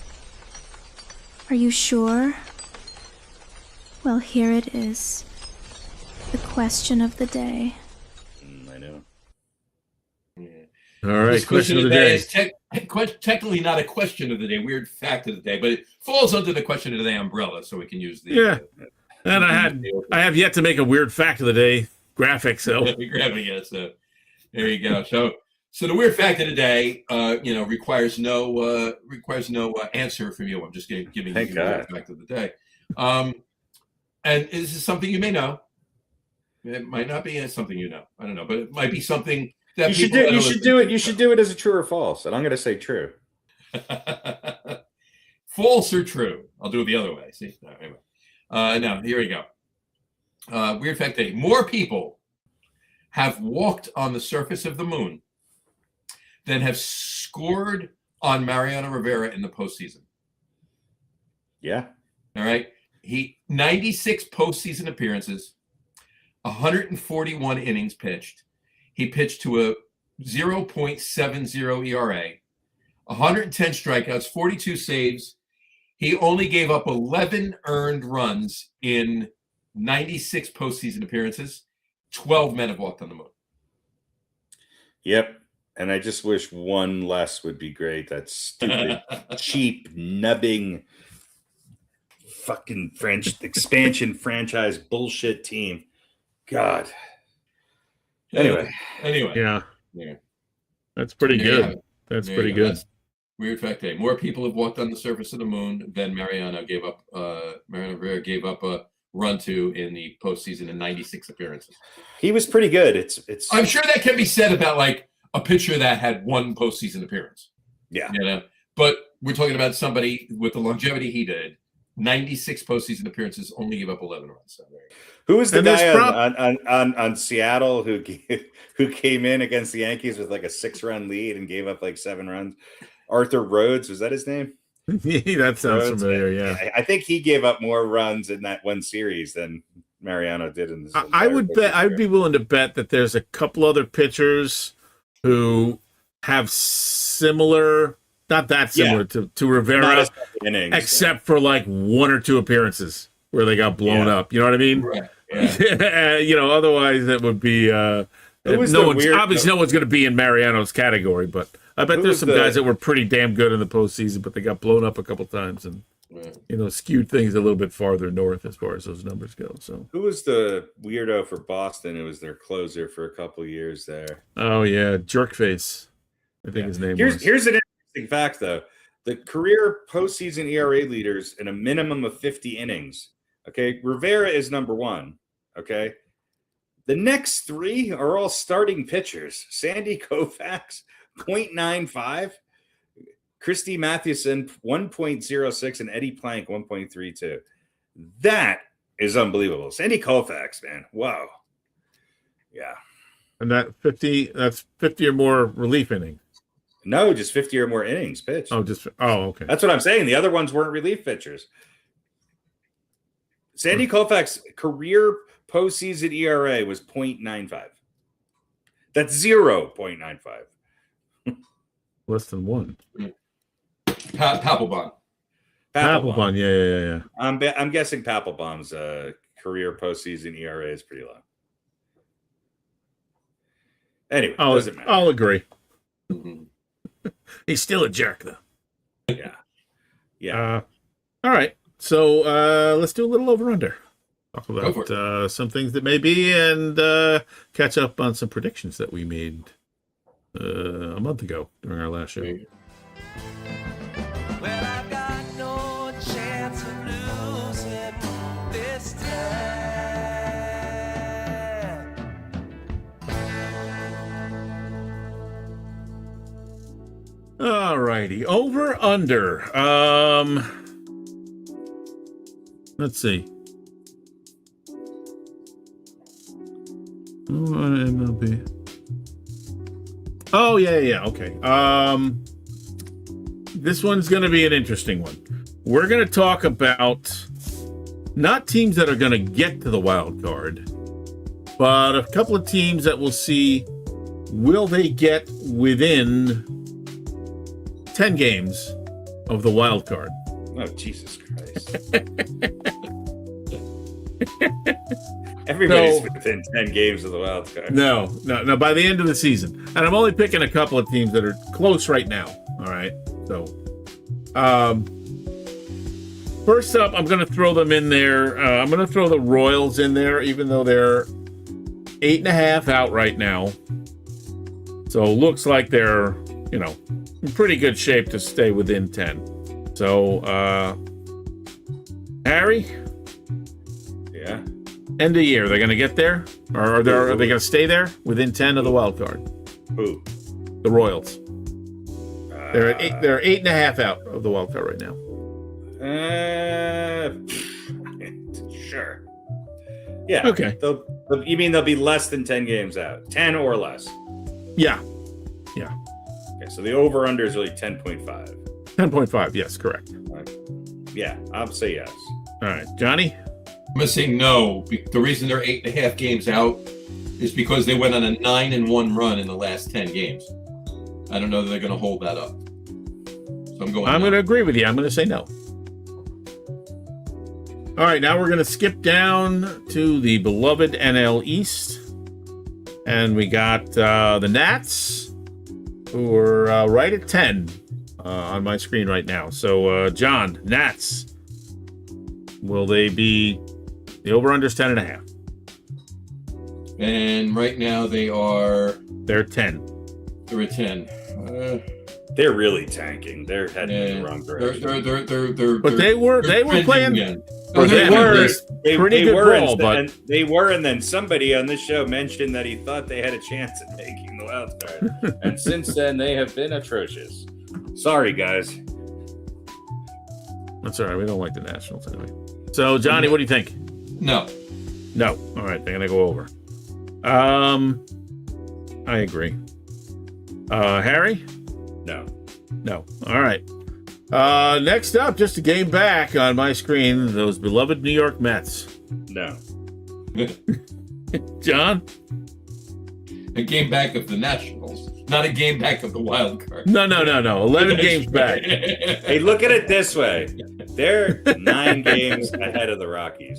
Are you sure? Well, here it is. The question of the day. I know. All right, this question of the day is technically not a question of the day, weird fact of the day, but it falls under the question of the day umbrella, so we can use the and I have yet to make a weird fact of the day graphic, so so there you go. So the weird fact of the day, requires no answer from you. I'm just giving you the weird fact of the day, and this is something you may know. It might not be something you know. I don't know, but it might be something. You should do it. You should do it as a true or false, and I'm going to say true. False or true? I'll do it the other way. See, anyway. Now here we go. Weird fact day: more people have walked on the surface of the moon than have scored on Mariano Rivera in the postseason. Yeah. All right. 96 postseason appearances, 141 innings pitched. He pitched to a 0.70 ERA, 110 strikeouts, 42 saves. He only gave up 11 earned runs in 96 postseason appearances. 12 men have walked on the moon. Yep. And I just wish one less would be great. That stupid, cheap, nubbing, fucking French expansion franchise bullshit team. God. Anyway. Yeah. Yeah. That's pretty There you have good. it. That's There pretty you go. good. That's weird fact day. More people have walked on the surface of the moon than Mariano Rivera gave up a run to in the postseason in 96 appearances. He was pretty good. It's I'm sure that can be said about like a pitcher that had one postseason appearance. yeah. You know, but we're talking about somebody with the longevity he did. 96 postseason appearances, only gave up 11 runs. So there you go. Who was the And guy there's on Seattle who came in against the Yankees with like a 6-run lead and gave up like 7 runs? Arthur Rhodes, was that his name? That sounds Rhodes? familiar. Yeah. I think he gave up more runs in that one series than Mariano did in this. I would bet. I'd be willing to bet that there's a couple other pitchers who have similar, not that similar to Rivera, Not as many innings, except for like 1 or 2 appearances where they got blown up. You know what I mean? Right. Yeah. You know, otherwise that would be. was No the one's weird- obviously no one's going to be in Mariano's category, but I bet Who there's was some the- guys that were pretty damn good in the postseason, but they got blown up a couple times and skewed things a little bit farther north as far as those numbers go. So. Who was the weirdo for Boston who was their closer for a couple of years there? Oh yeah, Jerkface. I think his name was. Here's an interesting fact, though. The career postseason ERA leaders in a minimum of 50 innings. Okay, Rivera is number 1. Okay, the next 3 are all starting pitchers. Sandy Koufax, 0.95. Christy Mathewson, 1.06, and Eddie Plank, 1.32. That is unbelievable. Sandy Koufax, man. Wow. Yeah. And that's 50 or more relief innings. No, just 50 or more innings pitched. Okay. That's what I'm saying. The other ones weren't relief pitchers. Sandy Koufax's career postseason ERA was 0.95. That's 0.95. Less than 1. Papelbon. Papelbon, yeah. I'm guessing Papelbon's career postseason ERA is pretty low. Anyway, doesn't matter. I'll agree. Mm-hmm. He's still a jerk, though. Yeah. All right. So let's do a little over-under. Talk Go for about some things that may be and catch up on some predictions that we made a month ago during our last show. Well, I've got no chance of losing this time. All righty. Over under. Let's see. MLB. Oh yeah. Okay. This one's going to be an interesting one. We're going to talk about not teams that are going to get to the wild card, but a couple of teams that we'll see. Will they get within 10 games of the wild card? Oh, Jesus Christ. Everybody's within 10 games of the wild card. No. By the end of the season. And I'm only picking a couple of teams that are close right now. All right. So, first up, I'm going to throw them in there. I'm going to throw the Royals in there, even though they're 8.5 out right now. So, looks like they're, in pretty good shape to stay within 10. So, Harry? Yeah. End of year, they're going to get there? Or are they going to stay there within 10 of the wild card? Who? The Royals. They're at 8. They're 8.5 out of the wild card right now. Sure. Yeah. Okay. You mean they'll be less than 10 games out? 10 or less? Yeah. Okay, so the over-under is really 10.5. 10.5. Yes, correct. Yeah, I'll say yes. All right, Johnny. I'm going to say no. The reason they're 8.5 games out is because they went on a 9-1 run in the last 10 games. I don't know that they're going to hold that up. So I'm going to agree with you. I'm going to say no. All right, now we're going to skip down to the beloved NL East. And we got the Nats, We're right at 10 on my screen right now. So, John, Nats, will they be the over-under's 10.5? And right now They're 10. They're at 10. They're really tanking. They're heading in the wrong direction. But they were playing. They were, but they were, and then somebody on this show mentioned that he thought they had a chance at making the wild card, and since then they have been atrocious. Sorry, guys. That's all right. We don't like the Nationals anyway. So, Johnny, what do you think? No. All right, they're gonna go over. I agree. Harry? No. All right. Next up, just a game back on my screen, those beloved New York Mets. No. John? A game back of the Nationals, not a game back of the wild card. No. 11 games back. Hey, look at it this way. They're 9 games ahead of the Rockies.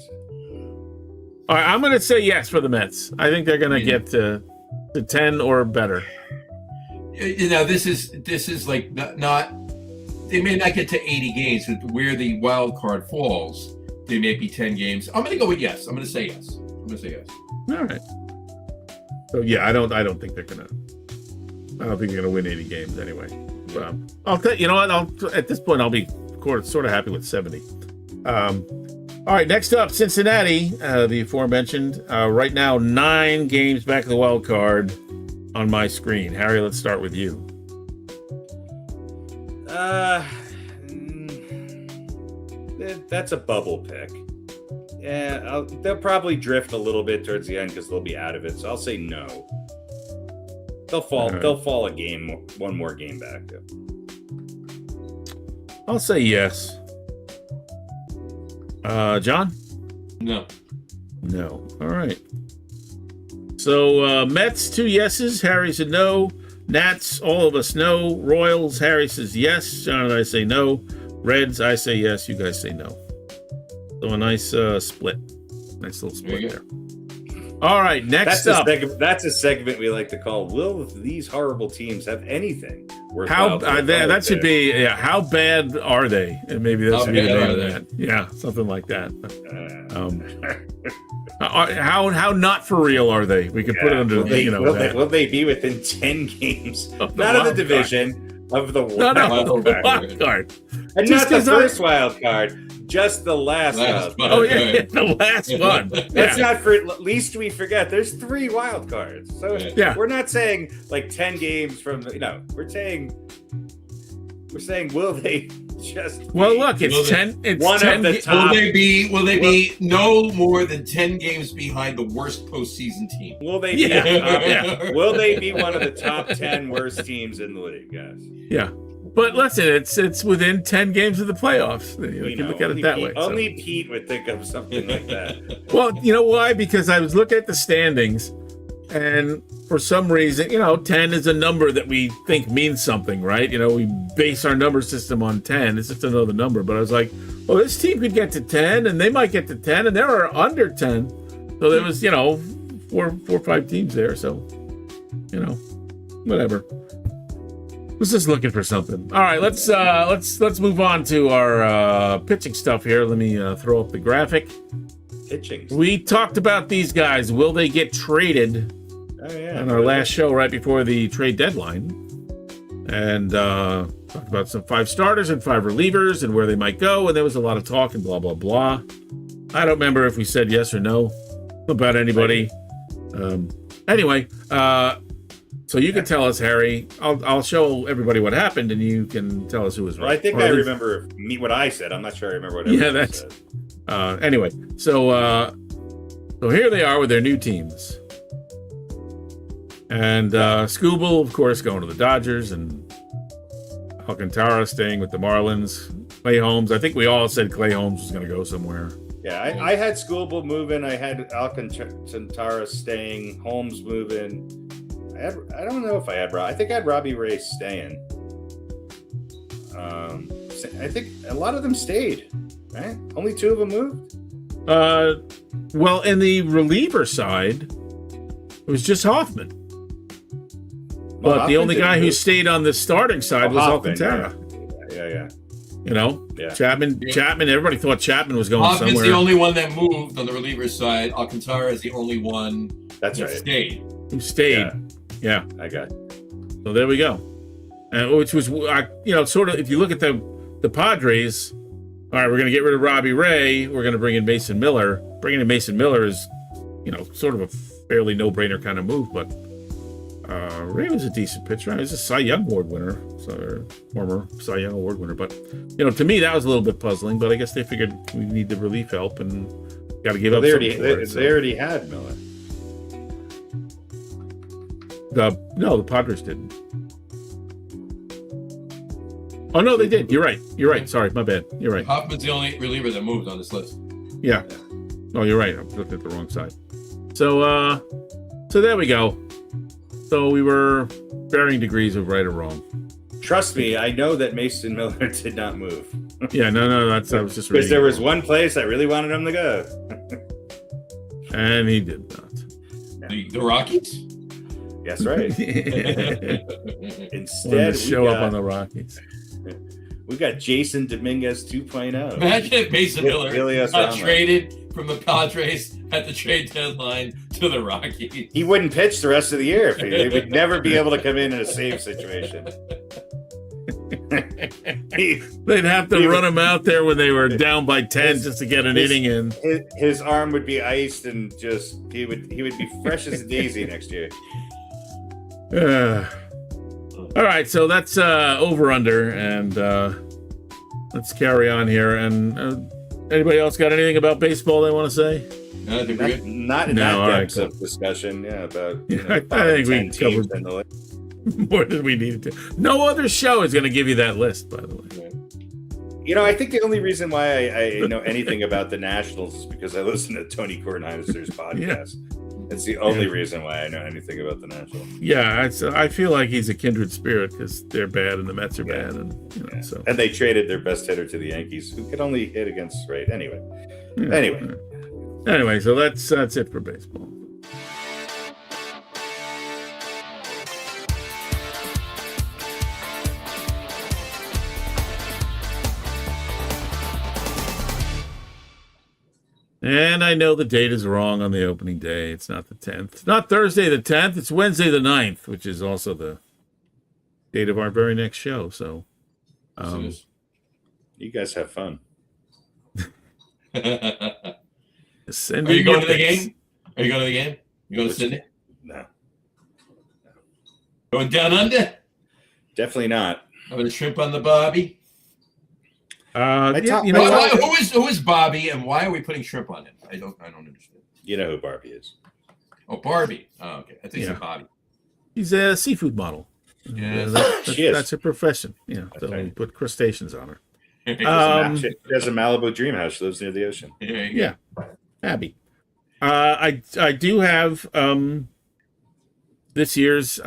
All right, I'm going to say yes for the Mets. I think they're going to get to 10 or better. This is like not. They may not get to 80 games, but where the wild card falls, they may be 10 games. I'm going to go with yes. I'm going to say yes. All right. So yeah, I don't think they're going to. I don't think they're going to win 80 games anyway. But I'll tell you know what. At this point, I'll be sort of happy with 70. All right, next up, Cincinnati, the aforementioned. Right now, 9 games back of the wild card on my screen. Harry, let's start with you. That's a bubble pick. Yeah, they'll probably drift a little bit towards the end because they'll be out of it. So I'll say no. They'll fall. Right. They'll fall one more game back. I'll say yes. John? No. All right. So Mets, 2 yeses. Harry said no. Nats, all of us no. Royals, Harry says yes. John and I say no. Reds, I say yes. You guys say no. So a nice split. Nice little split there. All right, next up. That's a segment we like to call, will these horrible teams have anything worth that should be, how bad are they? And maybe that should be the name of that. Yeah, something like that. How not for real are they? We could put it under, will they be within 10 games? Not of the division, of the wild card. And just not the first wild card. Just the last wild card. Oh, yeah, the last one. Let's not least we forget, there's 3 wild cards. So we're not saying like 10 games from, we're saying will they just look, it's 10. It's one 10, of the top. Will they be no more than 10 games behind the worst postseason team? Will they will they be one of the top 10 worst teams in the league, guys? Yeah. But listen, it's within 10 games of the playoffs. You can look at it that way. Only Pete would think of something like that. Well, you know why? Because I was looking at the standings, and for some reason, 10 is a number that we think means something, right? We base our number system on 10. It's just another number. But I was like, well, this team could get to 10, and they might get to 10, and they were under 10. So there was, 4 or 5 teams there. So, whatever. Was just looking for something. All right, let's move on to our pitching stuff here. Let me throw up the graphic. Pitching. We talked about these guys. Will they get traded? Oh yeah. On our last show, right before the trade deadline, and talked about some 5 starters and 5 relievers and where they might go. And there was a lot of talk and blah blah blah. I don't remember if we said yes or no about anybody. Anyway. So you can tell us, Harry. I'll show everybody what happened, and you can tell us who was right. Well, I think I remember what I said. I'm not sure I remember what everybody said. Anyway, so here they are with their new teams. And Skubal, of course, going to the Dodgers, and Alcantara staying with the Marlins. Clay Holmes. I think we all said Clay Holmes was going to go somewhere. Yeah, I had Skubal moving. I had Alcantara staying. Holmes moving. I don't know if I had I think I had Robbie Ray staying. I think a lot of them stayed, right? Only 2 of them moved? Well, in the reliever side, it was just Hoffman. But the only Hoffman guy didn't who move. stayed on the starting side was Hoffman, Alcantara. Yeah. You know, Yeah. Chapman. Everybody thought Chapman was going Hoffman's somewhere. the only one that moved on the reliever side. Alcantara is the only one That's that right. stayed. Who stayed? Yeah. I got. So there we go. Which was, sort of. If you look at the Padres, all right, we're going to get rid of Robbie Ray. We're going to bring in Mason Miller. Bringing in Mason Miller is, sort of a fairly no-brainer kind of move. But Ray was a decent pitcher. He was a Cy Young Award winner, former Cy Young Award winner. But to me, that was a little bit puzzling. But I guess they figured we need the relief help and got to give up. They something already had Miller. No, the Padres didn't. Oh no, they did. You're right. Sorry, my bad. You're right. Hoffman's the only reliever that moved on this list. Yeah. Oh, you're right. I looked at the wrong side. So there we go. So we were varying degrees of right or wrong. Trust me, I know that Mason Miller did not move. Yeah, no. I was just Because reading. there was one place I really wanted him to go. And he did not. The Rockies? That's right. Wanted Instead, to show up on the Rockies. we got Jason Dominguez 2.0. Imagine if Mason Miller Elias got Ramos. traded from the Padres at the trade deadline to the Rockies. He wouldn't pitch the rest of the year. He would never be able to come in a save situation. They'd have to run him out there when they were down by 10 just to get an inning in. His arm would be iced and just he would be fresh as a daisy next year. All right, so that's over under, and let's carry on here. And anybody else got anything about baseball they want to say? No, I think we're good. Not in No, that all right, depth of discussion. Yeah, about I think we 10 teams covered in the league. more than we needed to. No other show is going to give you that list, by the way. I think the only reason why I know anything about the Nationals is because I listen to Tony Kornheiser's podcast. It's the only reason why I know anything about the Nationals. Yeah, I feel like he's a kindred spirit because they're bad and the Mets are bad, and so. And they traded their best hitter to the Yankees, who could only hit against right. Anyway, so that's it for baseball. And I know the date is wrong on the opening day. It's not the 10th. It's not Thursday the 10th. It's Wednesday the 9th, which is also the date of our very next show. So, you guys have fun. Are you going to the game? Are you going to the game? You going to Sydney? No. Going down under? Definitely not. Having a shrimp on the barbie? What? Who is Bobby, and why are we putting shrimp on him? I don't understand. You know who Barbie is. Oh, Barbie. Oh, okay. I think it's Bobby. He's a seafood model. Yeah, that's her profession. Yeah, so right. we put crustaceans on her. She has a Malibu dream house. She lives near the ocean. Yeah, Abby. I do have this year's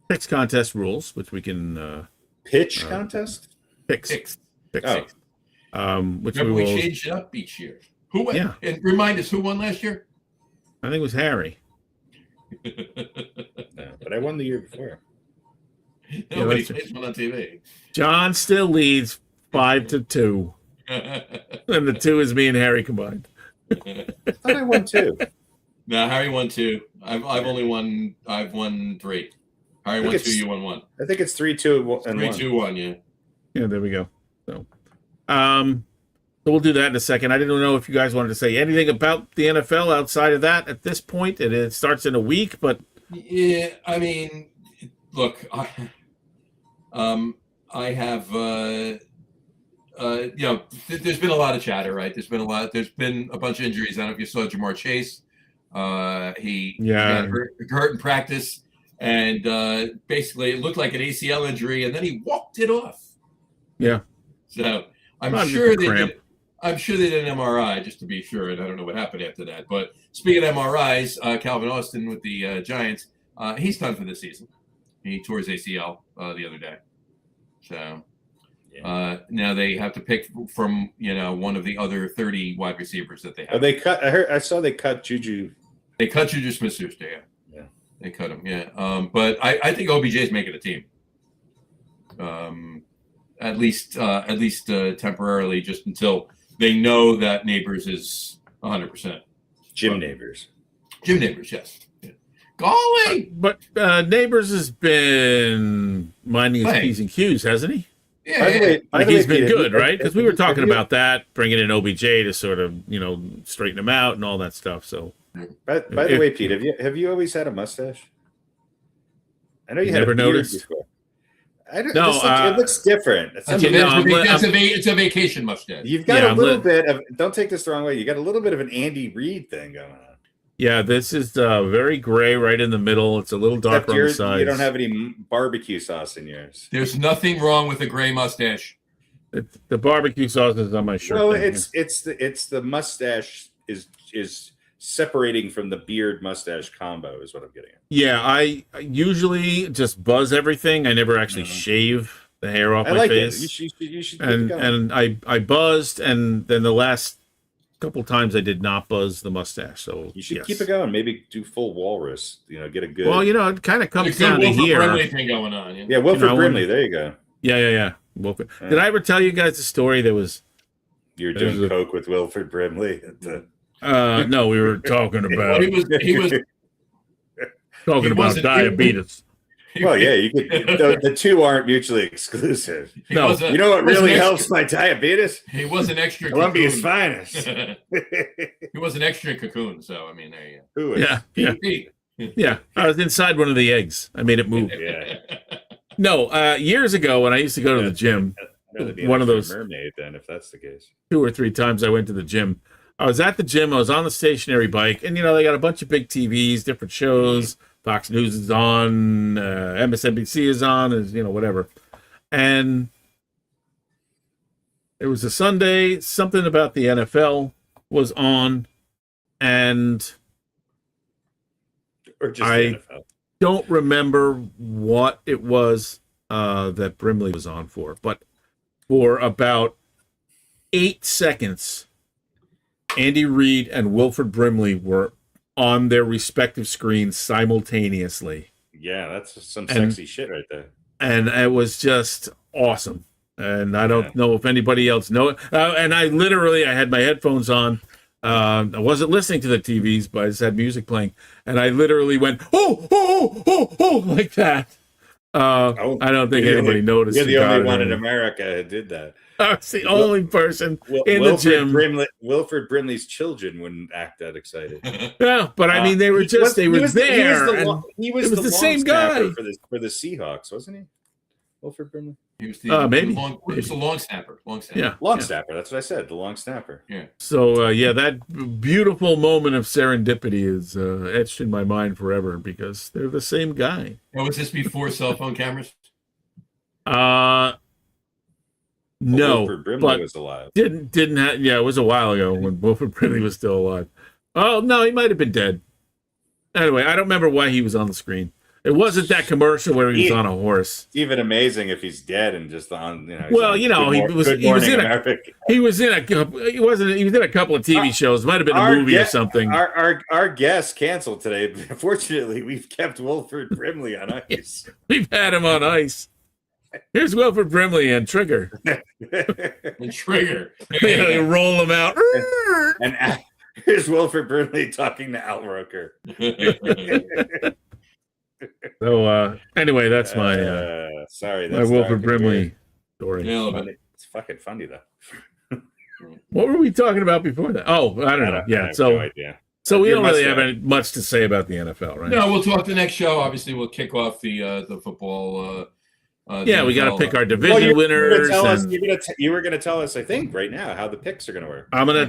picks contest rules, which we can pitch contest. Picks. Oh. Which Remember we we will. changed it up each year. Who won? Yeah. And remind us who won last year? I think it was Harry. No, but I won the year before. Nobody plays one on TV. John still leads 5-2, and the 2 is me and Harry combined. I thought I won 2. No, Harry won 2. I've won 3. Harry won 2. You won 1. I think it's 3-2 and 3-2-1. Yeah. Yeah, there we go. So we'll do that in a second. I didn't know if you guys wanted to say anything about the NFL outside of that at this point. It starts in a week, but yeah, I mean, look, I have, there's been a lot of chatter, right? There's been a bunch of injuries. I don't know if you saw Jamar Chase. He got hurt in practice, and basically it looked like an ACL injury, and then he walked it off. Yeah. So I'm sure they did an MRI just to be sure, and I don't know what happened after that. But speaking of MRIs, Calvin Austin with the Giants, he's done for this season. He tore his ACL the other day. So now they have to pick from one of the other 30 wide receivers that they have. I saw they cut Juju. They cut Juju Smith-Schuster. Yeah. They cut him, yeah. But I think OBJ's making a team. At least temporarily, just until they know that Neighbors is 100%. Jim Neighbors. Jim Neighbors, yes. Yeah. Golly! But Neighbors has been minding his Hey. P's and Q's, hasn't he? Yeah. By the way, Like he's been Pete, good, right? Because we were talking have you- about that, bringing in OBJ to sort of, straighten him out and all that stuff. So By the way, Pete, have you always had a mustache? I know you had Never a beard noticed. before. I don't. No, it looks different. It's That's Okay, no, I'm- it's a vacation mustache. You've got Yeah, a little I'm bit of. Don't take this the wrong way. You got a little bit of an Andy Reid thing going on. yeah, this is very gray right in the middle. It's a little Except darker on the sides. you don't have any barbecue sauce in yours. There's nothing wrong with a gray mustache. The barbecue sauce is on my shirt. Well, thing, it's the mustache is separating from the beard mustache combo is what I'm getting at. yeah. I usually just buzz everything. I never actually shave the hair off I my like face. it. You should keep it going. And I buzzed, and then the last couple times I did not buzz the mustache. So You should yes. keep it going. Maybe do full walrus. Get a good. Well, it kind of comes There's down to Wilford here. Brimley thing going on. yeah, Wilford I Brimley. wouldn't- There you go. Yeah. Wilford. Did I ever tell you guys the story? There was You're There's doing a- coke with Wilford Brimley. At the, no, we were talking about He was talking he about wasn't- diabetes. well, yeah, you could. The two aren't mutually exclusive. he No. was a- You know what he was an really extra- helps my diabetes? He was an extra Columbia's cocoon. finest. He was an extra cocoon. So I mean, there you Who is? Yeah. go. I was inside one of the eggs. I made it move. Yeah. No, years ago when I used to go to the gym, I'd rather be One an of those- mermaid then, if that's the case. 2 or 3 times I went to the gym. I was at the gym. I was on the stationary bike, and they got a bunch of big TVs, different shows. Fox News is on, MSNBC is on, is whatever. And it was a Sunday. Something about the NFL was on, and Or just I- the NFL. don't remember what it was that Brimley was on for, but for about 8 seconds, Andy Reid and Wilford Brimley were on their respective screens simultaneously. Yeah, that's some And- sexy shit right there. And it was just awesome. And I don't know if anybody else know it. And I had my headphones on. I wasn't listening to the TVs, but I just had music playing. And I literally went, oh, like that. I don't think anybody noticed. You're the who got only it one in or- America who did that. I was the only person in the gym. Wilford Brimley's children wouldn't act that excited. Yeah, but I mean, they were there. He was It was the same guy. for the Seahawks, wasn't he? Wilford Brimley, He was the Maybe. He was the long snapper. Yeah. long snapper. That's what I said. The long snapper. Yeah. So that beautiful moment of serendipity is etched in my mind forever because they're the same guy. And was this before cell phone cameras? No, Wilford Brimley but was alive. didn't have. Yeah, it was a while ago when Wilford Brimley was still alive. Oh no, he might have been dead. Anyway, I don't remember why he was on the screen. It wasn't that commercial where he was on a horse. It's even amazing if he's dead and just on. Well, he's he on was Good he was Morning in America. he was in a couple of TV shows. Might have been a movie or something. Our guest canceled today. Fortunately, we've kept Wilford Brimley on ice. We've had him on ice. Here's Wilford Brimley and Trigger. And Trigger. You roll him out. And here's Wilford Brimley talking to Al Roker. So anyway, that's my Sorry, my that's Wilford dark and Brimley weird. story. Yeah, Funny. It's fucking funny though. What were we talking about before that? Oh, I don't know. I Yeah, have so no idea. we Your don't really have mustache. much to say about the NFL, right? No, we'll talk the next show. Obviously, we'll kick off the football. Yeah, we got to NFL. pick our Well, division you were winners. gonna tell us. And You were going to tell us, I think, right now how the picks are going to work. I'm gonna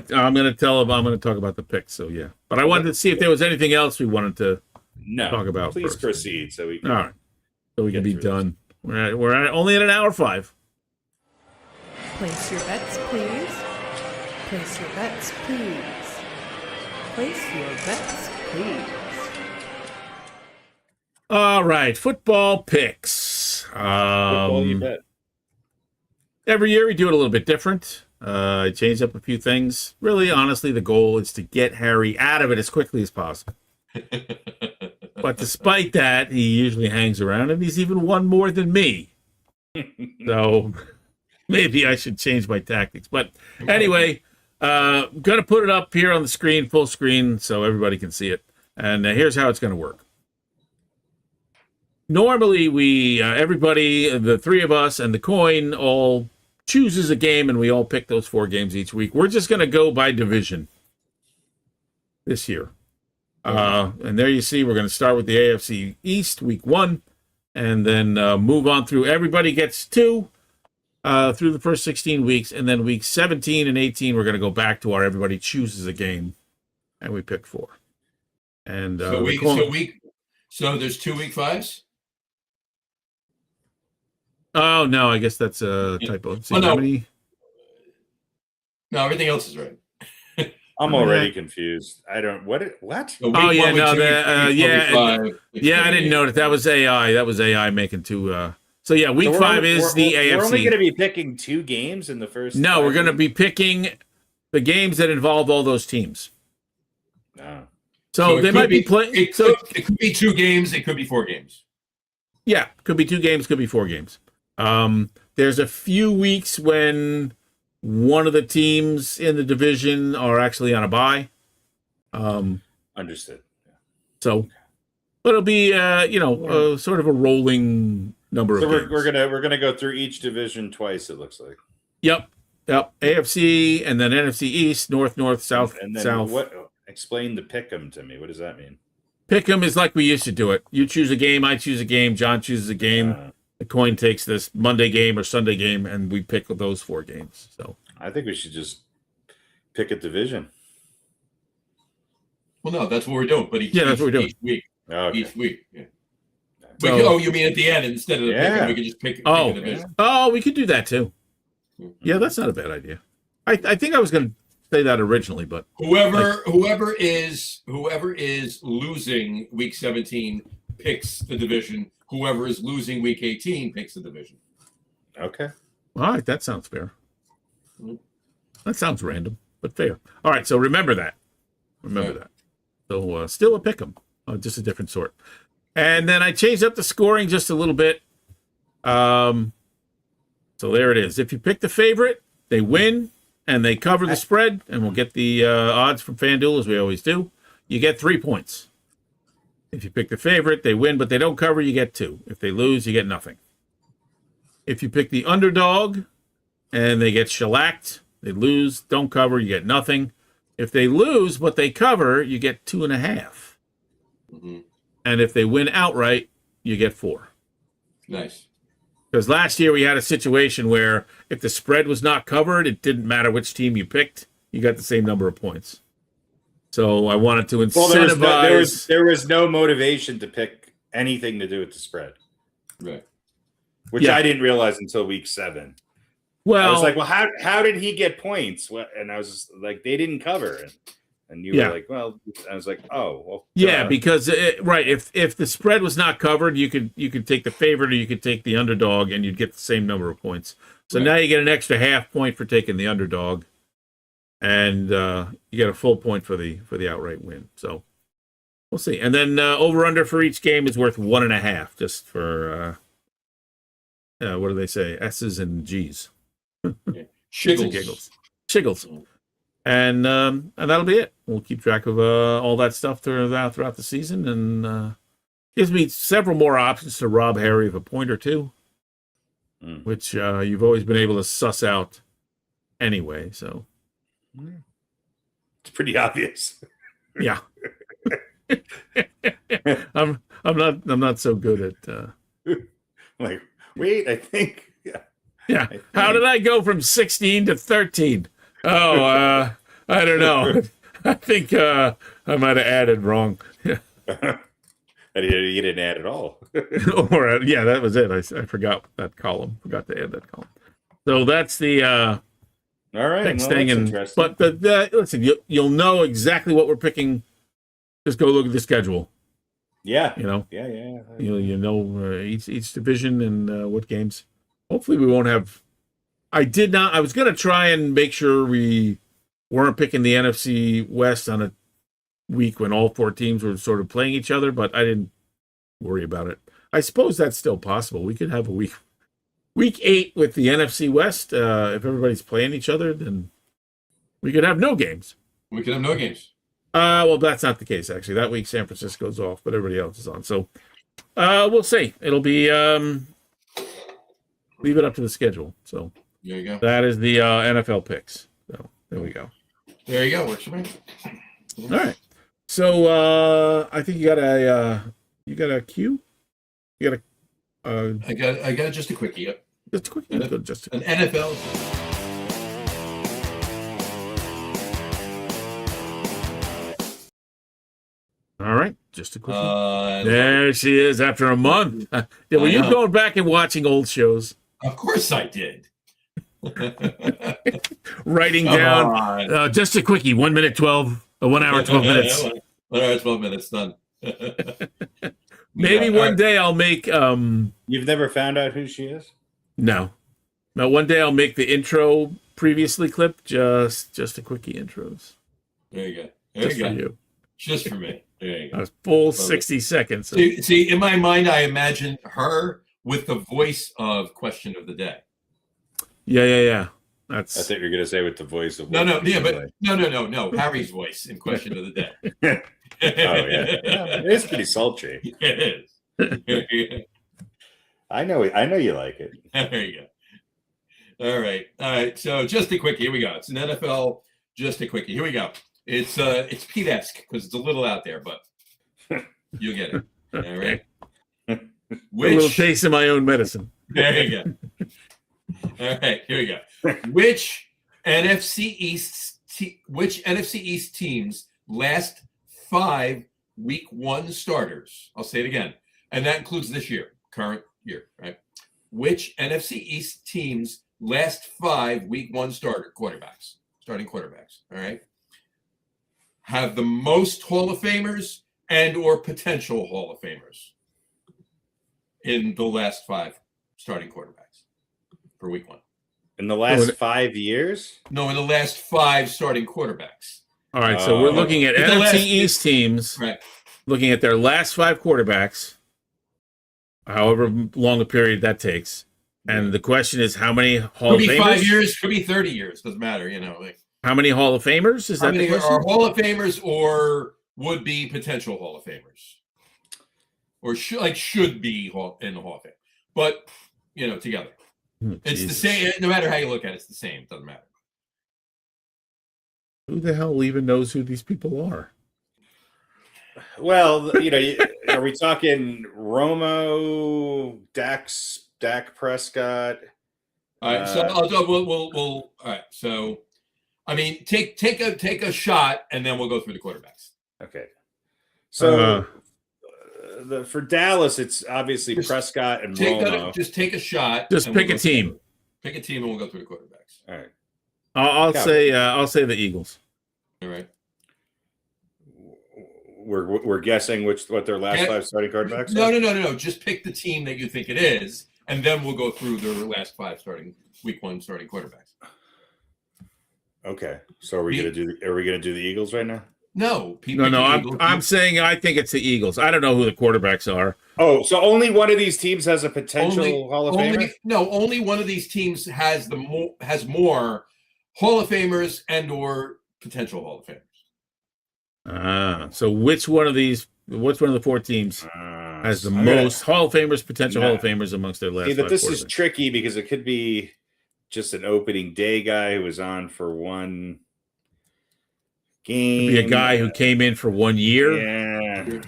talk about the picks. So yeah, but I wanted to see if there was anything else we wanted to No, talk about Please first. proceed so we All can. right, so we can Get be through done. We're only at an hour 5. Place your bets, please. Place your bets, please. Place your bets, please. All right, football picks. Football, you bet. Every year we do it a little bit different. I change up a few things. Really, honestly, the goal is to get Harry out of it as quickly as possible. But despite that, he usually hangs around, and he's even won more than me. So maybe I should change my tactics. But anyway, going to put it up here on the screen, full screen, so everybody can see it. And here's how it's going to work. Normally, we everybody, the three of us and the coin, all chooses a game, and we all pick those 4 games each week. We're just going to go by division this year. And there you see, we're going to start with the AFC East, week 1, and then move on through. Everybody gets 2 through the first 16 weeks, and then week 17 and 18, we're going to go back to our everybody chooses a game, and we pick 4. And so there's 2 week 5s? Oh, no, I guess that's a typo. See, no. how many? No, everything else is right. I'm already confused. I don't what. So week Oh, yeah, 1, week no, 2, week 5, yeah, I didn't notice. That was AI. That was AI making 2. So, yeah, week 5 is the AFC. We're only going to be picking 2 games in the first. No, we're going to be picking the games that involve all those teams. No. So they might be playing. It could be 2 games. It could be 4 games. Yeah, could be 2 games. Could be 4 games. There's a few weeks when one of the teams in the division are actually on a bye. Understood. Yeah. So, but it'll be sort of a rolling number of games. We're gonna go through each division twice. It looks like. Yep. AFC and then NFC East, North, South, and then South. Explain the pick'em to me. What does that mean? Pick'em is like we used to do it. You choose a game, I choose a game, John chooses a game. The coin takes this Monday game or Sunday game, and we pick those 4 games. So I think we should just pick a division. Well, no, that's what we're doing. But that's what we're doing. Each week. Okay. Each week. Yeah. So, you mean at the end instead of the pick? We can just pick a division. Oh, we could do that too. Yeah, that's not a bad idea. I think I was going to say that originally, but whoever is losing week 17 picks the division. Whoever is losing week 18 picks the division. Okay. All right, that sounds fair. That sounds random, but fair. All right, so remember that. So still a pick'em, just a different sort. And then I changed up the scoring just a little bit. So there it is. If you pick the favorite, they win and they cover the spread, and we'll get the odds from FanDuel as we always do. You get 3 points. If you pick the favorite, they win, but they don't cover, you get 2. If they lose, you get nothing. If you pick the underdog and they get shellacked, they lose, don't cover, you get nothing. If they lose, but they cover, you get 2.5. Mm-hmm. And if they win outright, you get 4. Nice. Because last year we had a situation where if the spread was not covered, it didn't matter which team you picked, you got the same number of points. So I wanted to incentivize. Well, there was no motivation to pick anything to do with the spread, right? Which I didn't realize until week 7. Well, I was like, well, how did he get points? And I was just like, they didn't cover, and you were like, well, I was like, oh, well, yeah, because if the spread was not covered, you could take the favorite or you could take the underdog, and you'd get the same number of points. So now you get an extra half point for taking the underdog. And you get a full point for the outright win. So we'll see. And then over under for each game is worth 1.5, just for what do they say? S's and G's. Shiggles. And giggles. Shiggles. And that'll be it. We'll keep track of all that stuff throughout the season, and gives me several more options to rob Harry of a point or 2, which you've always been able to suss out anyway. So. It's pretty obvious. Yeah. I'm not so good at like, wait, I think yeah. How did I go from 16 to 13? Oh, I don't know. I think I might have added wrong. You didn't add at all. Or that was it. I forgot that column. Forgot to add that column. So that's the all right, next thing. But listen, you'll know exactly what we're picking. Just go look at the schedule. Yeah, yeah. You know each division and what games. Hopefully, we won't have. I was going to try and make sure we weren't picking the NFC West on a week when all 4 teams were sort of playing each other, but I didn't worry about it. I suppose that's still possible. We could have a week 8 with the NFC West. If everybody's playing each other, then we could have no games. We could have no games. Well, that's not the case, actually. That week, San Francisco's off, but everybody else is on. So we'll see. It'll be leave it up to the schedule. So There you go. that is the NFL picks. So there we go. There you go. Works for me. All right. So I think you got a cue. You got a I got just a quickie. Yep. just a quick. Let's go just An NFL. all right. Just a quick. There she is after a month. Yeah, were you going back and watching old shows? Of course I did. Writing down just a quickie. 1 minute 12. 1 hour 12 minutes. 1 hour 12 minutes done. Maybe one day I'll make. You've never found out who she is? No. One day I'll make the intro previously clip. Just a quickie intros. There you go. There Just you for go. you. Just for me. There you go. A full 60 seconds. See, in my mind, I imagine her with the voice of Question of the Day. Yeah. I That's thought you were going to say with the voice of. No. Harry's voice in Question of the Day. Oh yeah, it is pretty sultry. It is. I know you like it. There you go. All right. So just a quickie. Here we go. It's an NFL. Just a quickie. Here we go. It's Pete-esque because it's a little out there, but you'll get it. All right. a little taste of my own medicine. There you go. All right, here we go. Which NFC East teams' last 5 Week 1 starters? I'll say it again, and that includes this year, current year, right? Which NFC East teams' last 5 Week 1 starting quarterbacks? All right, have the most Hall of Famers and or potential Hall of Famers in the last 5 starting quarterbacks for Week 1. In the last 5 years? No, in the last 5 starting quarterbacks. All right, so we're looking at NFC East teams, right? Looking at their last 5 quarterbacks, however long a period that takes. And the question is, how many Hall of Famers? Could be 5 years, could be 30 years. Doesn't matter, Like, how many Hall of Famers? Is that the question? Are Hall of Famers or would be potential Hall of Famers, or should be in the Hall of Fame? But together, it's the same. No matter how you look at it, it's the same. It doesn't matter. Who the hell even knows who these people are? Well, are we talking Romo, Dak Prescott? All right, so we'll all right. So, I mean, take a shot, and then we'll go through the quarterbacks. Okay. So for Dallas, it's obviously Prescott and Romo. Just take a shot. Just pick a team. Pick a team, and we'll go through the quarterbacks. All right. I'll say the Eagles. All right. We're guessing what their last 5 starting quarterbacks are? are? No. Just pick the team that you think it is, and then we'll go through their last 5 Week 1 starting quarterbacks. Okay. So are we gonna do the Eagles right now? No. I'm saying I think it's the Eagles. I don't know who the quarterbacks are. Oh, so only one of these teams has a potential Hall of Famer? No, only one of these teams has more Hall of Famers and or potential Hall of Famers. So which one of the 4 teams has the most Hall of Famers, potential Hall of Famers amongst their last 5 but this is tricky because it could be just an opening day guy who was on for one game. Could be a guy who came in for 1 year. Yeah.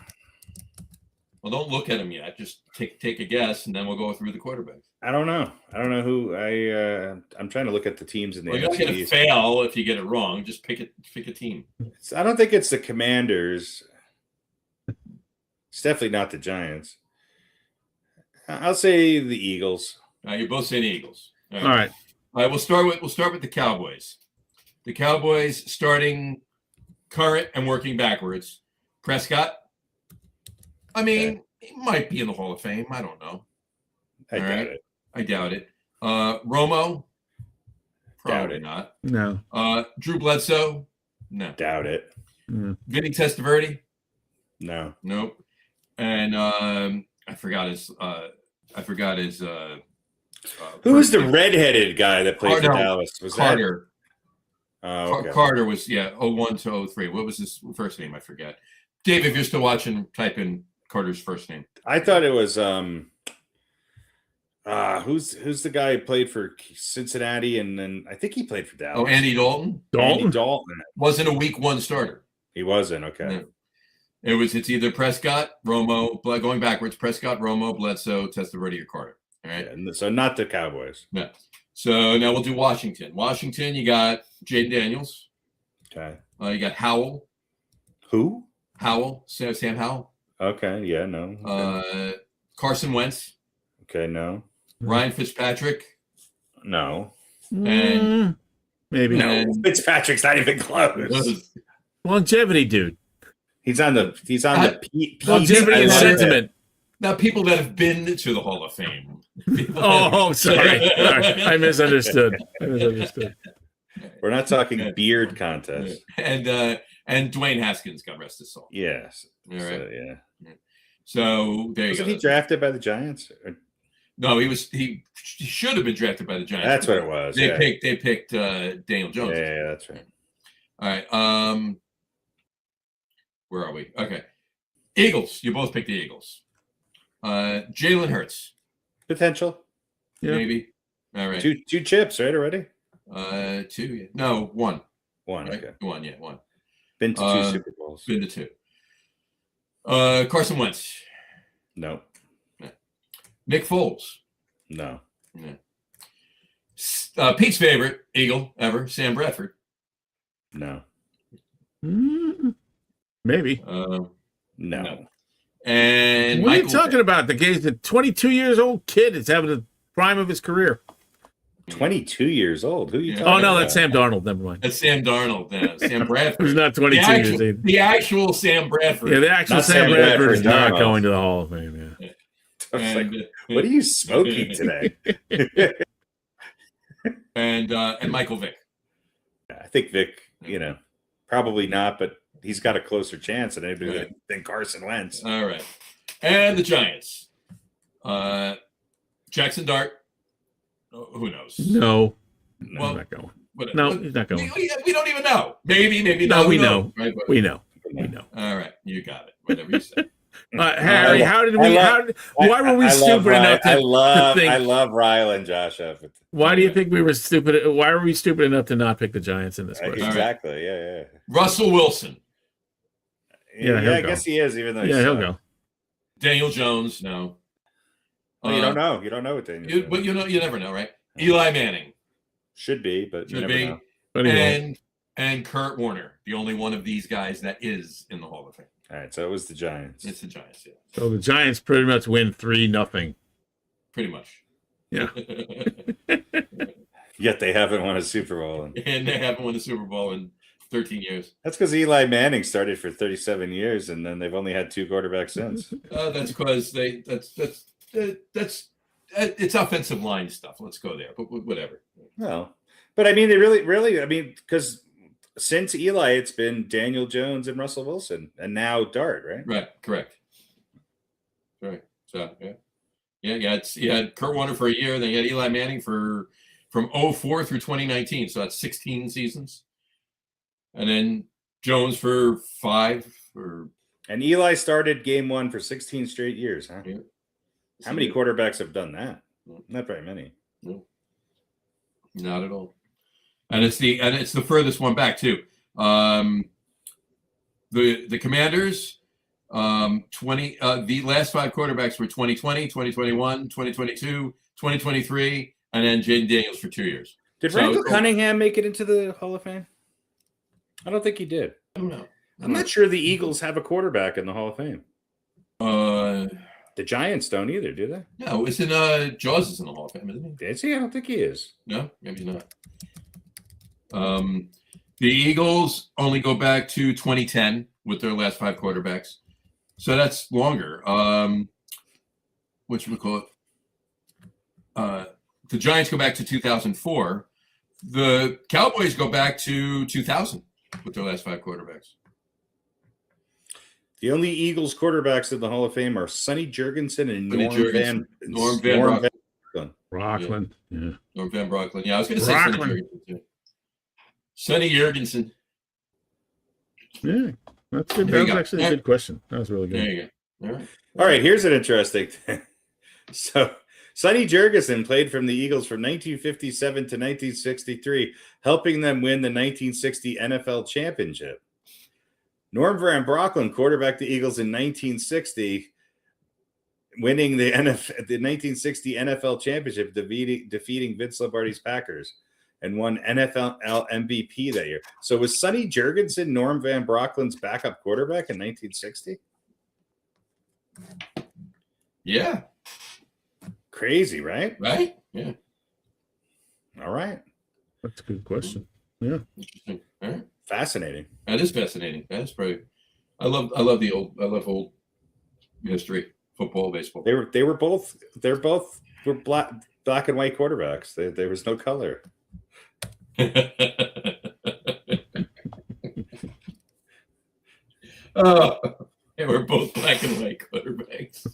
Well, don't look at him yet. Just take a guess, and then we'll go through the quarterbacks. I don't know who I'm trying to look at the teams in the You're not going to fail if you get it wrong. Just pick a team. I don't think it's the Commanders. It's definitely not the Giants. I'll say the Eagles. You're both saying the Eagles. All right. We'll start with the Cowboys. The Cowboys starting current and working backwards. Prescott. I mean, he might be in the Hall of Fame. I don't know. I doubt it. Romo. Probably Doubt it. Not. No. Drew Bledsoe. No. Doubt it. Vinny Testaverde? No. Nope. And I forgot his. Who was the redheaded guy that played for no, Dallas? Was Carter? that? Oh, okay. Carter was 01 to 03. What was his first name? I forget. Dave, if you're still watching, type in Carter's first name. I thought it was who's the guy who played for Cincinnati and then I think he played for Dallas. Oh, Andy Dalton. Andy Dalton Wasn't a week one starter. He wasn't. Okay. No. It's either Prescott, Romo, going backwards. Prescott, Romo, Bledsoe, Testaverde, or Carter. All right. Yeah, so not the Cowboys. No. So now we'll do Washington. Washington, you got Jaden Daniels. Okay. You got Howell. Who? Howell. Sam Howell. Okay. Yeah. No. Okay. Carson Wentz. Okay. No. Ryan Fitzpatrick. No. And maybe. No. Fitzpatrick's not even close. Longevity, dude. He's on the longevity and sentiment. Now, people that have been to the Hall of Fame. Sorry. I misunderstood. We're not talking beard contest. And Dwayne Haskins, God rest his soul. Yes. All right. So, yeah. So there you go. Wasn't he drafted by the Giants? No, he should have been drafted by the Giants. That's what it was. They picked Daniel Jones. Yeah, that's right. All right. Where are we? Okay. Eagles. You both picked the Eagles. Jalen Hurts. Potential. Maybe. All right. Two chips, right, already? 2. Yeah. No, 1. One, right? okay. 1, yeah, 1. Been to 2 Super Bowls. Been to 2. Carson Wentz. No. Nick Foles. No. Pete's favorite Eagle ever, Sam Bradford. No. Maybe. No. And what Michael are you talking about? The 22 years old kid is having the prime of his career. 22 years old. Who are you talking Oh, no, about? that's Sam Darnold. Never mind. That's Sam Darnold. Sam Bradford. Who's not 22 years either. The actual Sam Bradford. Yeah, the actual Not Sam Sam Bradford Bradford, is not Darnold. going to the Hall of Fame. Yeah. I was like, what are you smoking today? and Michael Vick. I think Vic, probably not, but he's got a closer chance than anybody than Carson Wentz. All right. And the Giants. Jackson Dart. Who knows? No. No. He's not going. No, he's not going. We don't even know. Maybe No, not. we know. Right? We know. All right. You got it. Whatever you say. Harry, why were we stupid enough to think? I love Ryle and Josh up. Why do you think we were stupid? Why were we stupid enough to not pick the Giants in this question? Exactly. Yeah. Russell Wilson. Yeah, I guess he is, even though he'll go. Daniel Jones, no. Well, you don't know. You don't know what Daniel Jones. But you never know, right? Eli Manning. Should be, but you Should never be. know. But And Kurt Warner, the only one of these guys that is in the Hall of Fame. All right, so it was the Giants. It's the Giants, yeah. So the Giants pretty much win 3-0. Pretty much. Yeah. Yet they haven't won a Super Bowl. And they haven't won a Super Bowl in 13 years. That's because Eli Manning started for 37 years, and then they've only had 2 quarterbacks since. That's because that's it's offensive line stuff. Let's go there, but whatever. Well, but I mean, they really, because since Eli, it's been Daniel Jones and Russell Wilson, and now Dart, right? Right, correct. Right. So yeah. You had Kurt Warner for a year, then you had Eli Manning from 2004 through 2019. So that's 16 seasons, and then Jones for 5. And Eli started game 1 for 16 straight years, huh? Yeah. How many quarterbacks have done that? Not very many. No, not at all. And it's the furthest one back too. The Commanders, the last 5 quarterbacks were 2020, 2021, 2022, 2023, and then Jaden Daniels for 2 years. Did Randall Cunningham make it into the Hall of Fame? I don't think he did. I don't know. I'm not sure the Eagles have a quarterback in the Hall of Fame. The Giants don't either, do they? No, it's in Jaws is in the Hall of Fame, isn't he? Is he? I don't think he is. No, maybe not. The Eagles only go back to 2010 with their last 5 quarterbacks, so that's longer. What you call it? The Giants go back to 2004. The Cowboys go back to 2000 with their last 5 quarterbacks. The only Eagles quarterbacks in the Hall of Fame are Sonny Jurgensen and Sonny Jurgensen. Norm Van Brocklin. Rockland. Yeah. Norm Van Brocklin. Yeah, I was going to say Sonny Brocklin. Jurgensen too. Sonny Jurgensen. Yeah. That's good. There you That was go. actually a good question. That was really good. There you go. All right. All right, here's an interesting thing. So, Sonny Jurgensen played from the Eagles from 1957 to 1963, helping them win the 1960 NFL championship. Norm Van Brocklin quarterbacked the Eagles in 1960, winning the 1960 NFL championship, defeating Vince Lombardi's Packers, and won NFL MVP that year. So was Sonny Jurgensen Norm Van Brocklin's backup quarterback in 1960? Yeah. Crazy, right? Right? Yeah. All right. That's a good question. Yeah. Interesting. All right. Fascinating. That is fascinating. That is probably. I love old history, football, baseball. They were both black and white quarterbacks. There was no color. Oh, they were both black and white quarterbacks.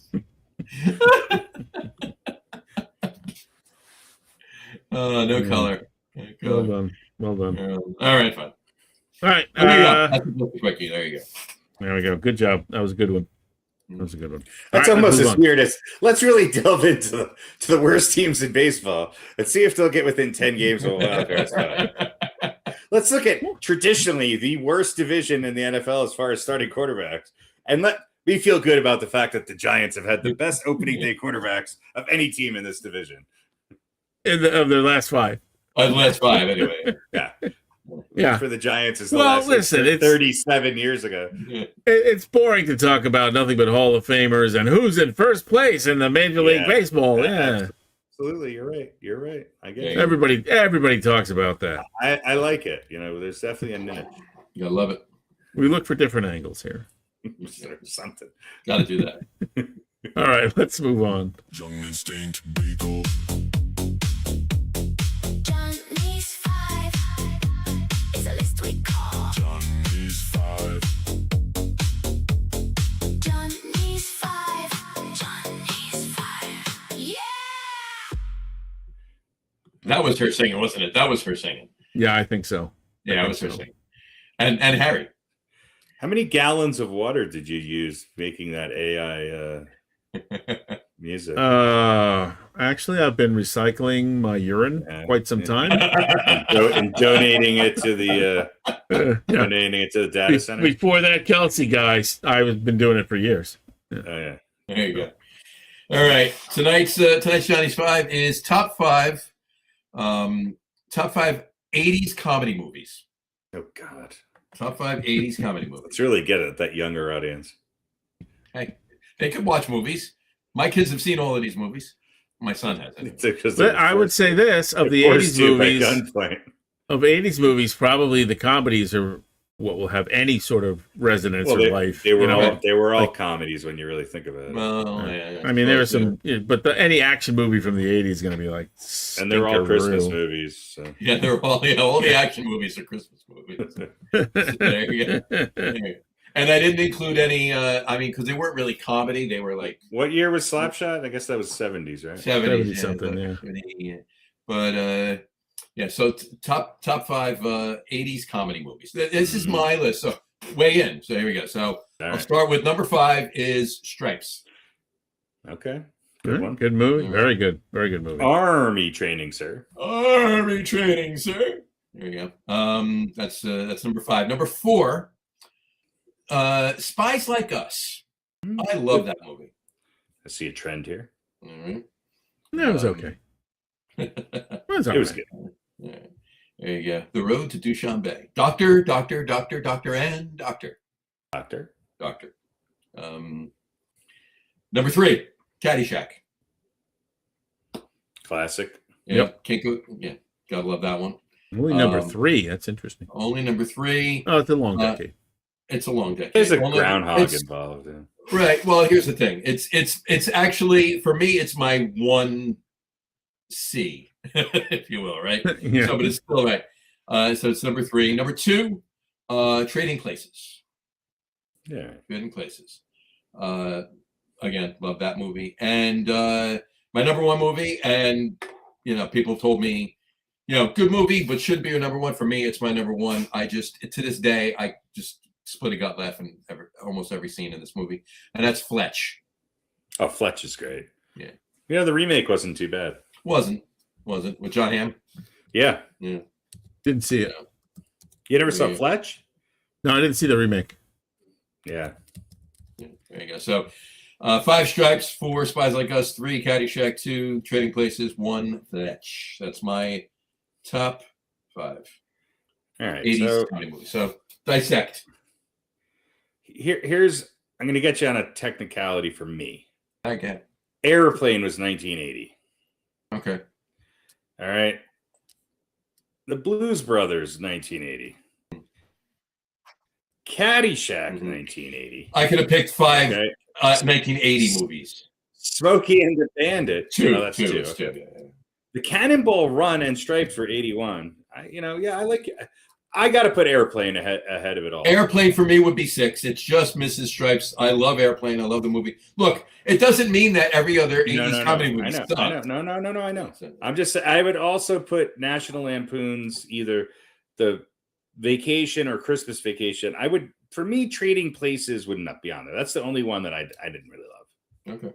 No color. Well done. Well done. All right, fine. All right. There you go. That's a quickie. There you go. There we go. Good job. That was a good one. That was a good one. That's All right, almost let's as move on. weird as let's really delve into the worst teams in baseball and see if they'll get within 10 games of a wild card spot. Let's look at traditionally the worst division in the NFL as far as starting quarterbacks, and let me feel good about the fact that the Giants have had the best opening day quarterbacks of any team in this division. Of their last five. The last five, anyway. Yeah. Yeah. For the Giants is the Well, last listen, it's 37 years ago. it's boring to talk about nothing but Hall of Famers and who's in first place in the Major League Baseball. Yeah. Absolutely, you're right. You're right. I get it. Everybody talks about that. I like it. You know, there's definitely a niche. You gotta love it. We look for different angles here. Something. Gotta do that. All right, let's move on. Young instinct beagle. Johnny's 5 is a list we call Johnny's 5. Johnny's 5. Johnny's 5. Yeah! That was her singing, wasn't it? That was her singing. Yeah, I think so. Yeah, it was her singing. And Harry. How many gallons of water did you use making that AI music? Actually, I've been recycling my urine quite some time. And donating it to the data center. Before that Kelsey guys, I've been doing it for years. Oh yeah. There you go. All right. Tonight's Johnny's 5 is top 5 80s comedy movies. Oh God. Top 5 80s comedy movies. Let's really get at that younger audience. Mm-hmm. Hey, they could watch movies. My kids have seen all of these movies. My son has. Anyway. But I would say this of the 80s movies. Of 80s movies, probably the comedies are what will have any sort of resonance or life. They were all comedies when you really think about it. Well, I mean, there are some, but any action movie from the 80s is going to be like, and they're all Christmas movies. So. Yeah, they're all the action movies are Christmas movies. So there you go. And I didn't include any. Because they weren't really comedy. They were like. What year was Slapshot? I guess that was 70s, right? 70s something, yeah. 70, but yeah. So top 5 80s comedy movies. This is my list. So weigh in. So here we go. So I'll start with number 5 is Stripes. Okay. Good one. Good movie. Very good. Very good movie. Army training, sir. Army training, sir. There you go. That's number 5. Number 4. Spies Like Us. I love that movie. I see a trend here. Mm-hmm. That was okay. It was good. Yeah. There you go. The Road to Dushanbe. Doctor. Number 3, Caddyshack. Classic. Yeah, Yep. Can't go. Yeah, gotta love that one. Only number 3. That's interesting. Only number 3. Oh, it's a long decade. It's a long decade. There's a groundhog involved. Yeah. Right. Well, here's the thing. It's actually, for me, it's my 1C, if you will, right? Yeah. So, but it's still right. So it's number 3. Number 2, Trading Places. Yeah. Trading Places. Again, love that movie. And my number one movie, and people told me, good movie, but should be your number one. For me, it's my number one. I just, to this day, I just split a gut laughing almost every scene in this movie, and that's Fletch. Oh, Fletch is great. Yeah. The remake wasn't too bad. Wasn't with John Hamm. Yeah. Didn't see it. You never saw Fletch? No, I didn't see the remake. Yeah. There you go. So 5 Stripes, 4 Spies Like Us, 3 Caddyshack, 2 Trading Places, 1 Fletch. That's my top 5. All right. 80s comedy movie. So dissect. Here's I'm going to get you on a technicality for me. Okay. Airplane was 1980. Okay. All right. The Blues Brothers, 1980. Caddyshack, 1980. I could have picked 5 1980 movies. Smokey and the Bandit. 2. No, that's 2. It's Okay. 2. Yeah. The Cannonball Run and Stripes for 81. I like it. I got to put Airplane ahead of it all. Airplane for me would be 6. It's just Mrs. Stripes. I love Airplane. I love the movie. Look, it doesn't mean that every other 80s comedy movie sucks. I know. I'm just saying, I would also put National Lampoon's either the Vacation or Christmas Vacation. For me, Trading Places would not be on there. That's the only one that I didn't really love. Okay.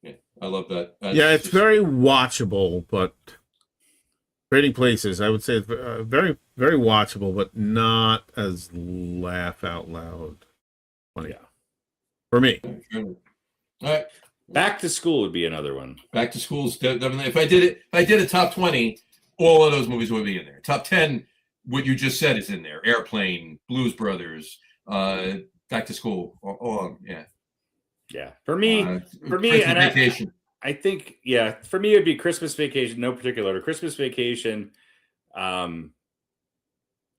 Yeah, I love that. It's very watchable, but Trading Places, I would say, it's very, very watchable, but not as laugh out loud funny. Yeah. For me. All right. Back to School would be another one. Back to School is definitely. If I did a top 20, all of those movies would be in there. Top 10, what you just said is in there. Airplane, Blues Brothers, Back to School. All yeah. Yeah. For me, and Vacation. I think, for me, it'd be Christmas Vacation, no particular order. Christmas Vacation,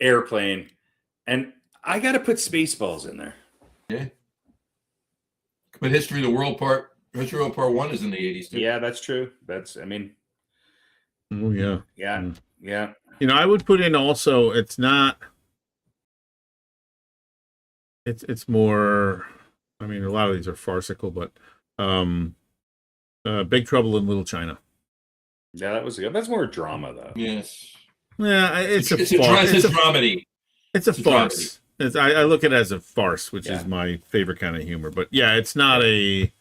Airplane, and I got to put Spaceballs in there. Yeah. But History of the World Part 1 is in the 80s too. Yeah, that's true. Oh, yeah. Yeah. I would put in also, it's more, a lot of these are farcical, but Big Trouble in Little China. Yeah, that was good. That's more drama, though. Yes. Yeah, it's a dramedy. It's a farce. I look at it as a farce, which is my favorite kind of humor. But it's not it's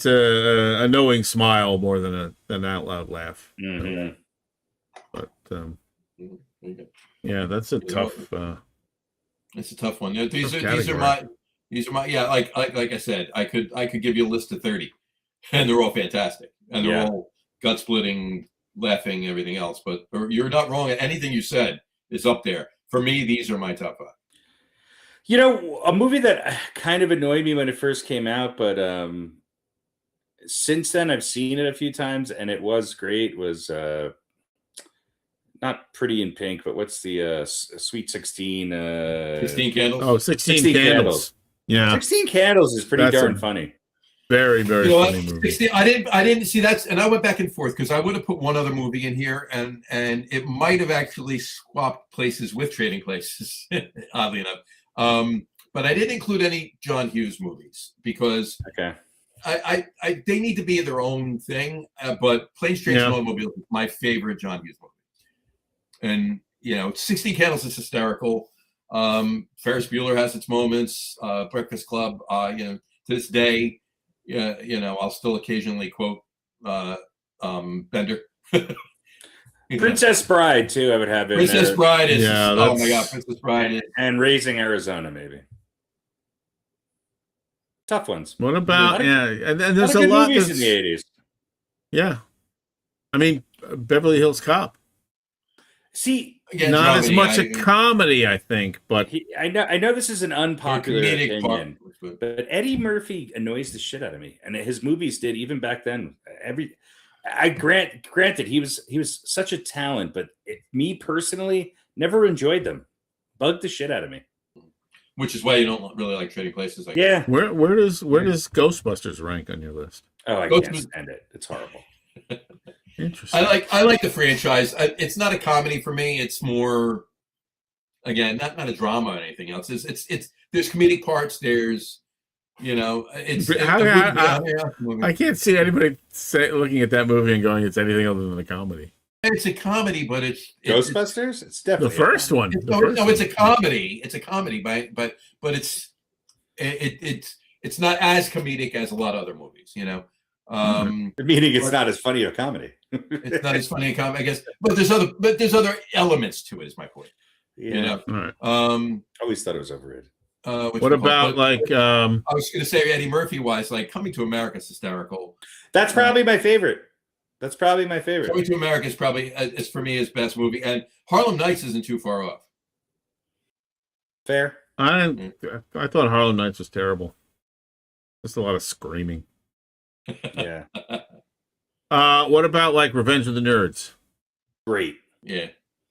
a knowing smile more than an out loud laugh. Mm-hmm. But that's a tough. It's a tough one. These are my like I said, I could give you a list of 30, and they're all fantastic, and they're all gut splitting, laughing, everything else. But you're not wrong. Anything you said is up there. For me, these are my top 5. A movie that kind of annoyed me when it first came out, but since then I've seen it a few times, and it was great. Was not Pretty in Pink, but what's the Sweet 16? 16 Candles. Oh, 16 Candles. Yeah, 16 Candles is pretty darn funny. Very, very funny movie. 16, I didn't see that, and I went back and forth because I would have put one other movie in here, and it might have actually swapped places with Trading Places, oddly enough. But I didn't include any John Hughes movies because they need to be their own thing. But Planes, Trains, and Automobiles is my favorite John Hughes movie, and 16 Candles is hysterical. Ferris Bueller has its moments. Breakfast Club, to this day. I'll still occasionally quote Bender. Princess Bride too. I would have it. Princess Bride is oh my god, Princess Bride and Raising Arizona maybe. Tough ones. What about and there's a lot movies in the 80s. Yeah, Beverly Hills Cop. See. Again, not as much a comedy, I think, but I know this is an unpopular opinion, part. but Eddie Murphy annoys the shit out of me, and his movies did even back then. Granted, he was such a talent, but me personally never enjoyed them. Bugged the shit out of me. Which is why you don't really like Trading Places. Where does Ghostbusters rank on your list? Oh, I can't stand it. It's horrible. Interesting. I like the franchise. It's not a comedy for me. It's more again, not a drama or anything else. It's there's comedic parts. There's it's I can't see anybody looking at that movie and going, it's anything other than a comedy. it's a comedy, but it's Ghostbusters. It's The definitely first one. it's a comedy. It's a comedy, but it's not as comedic as a lot of other movies. Meaning it's not as funny a comedy. It's not as funny a comedy, I guess. But there's other elements to it. Is my point. Yeah. All right. I always thought it was overrated. What about I was going to say Eddie Murphy wise, like Coming to America is hysterical. That's probably my favorite. Coming to America is probably is for me his best movie, and Harlem Nights isn't too far off. Fair. I thought Harlem Nights was terrible. Just a lot of screaming. Yeah. What about like Revenge of the Nerds? Great. Yeah.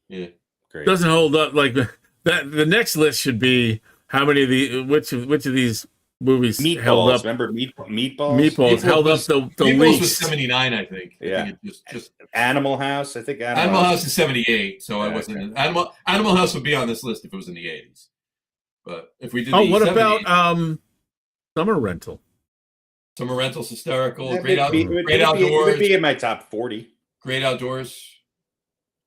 Great. Doesn't hold up like that. The next list should be how many of which of these movies Meatballs. held up. Remember Meatballs? Meatballs held up the Meatballs least. was 79, I think. Yeah. I think it just Animal House. I think Animal House is 78, so I Yeah, wasn't. okay. Animal House would be on this list if it was in the 80s. But if we did, What 70s, about Summer Rental? Summer Rental's hysterical. It Great would Outdoors. be in my top 40. Great Outdoors.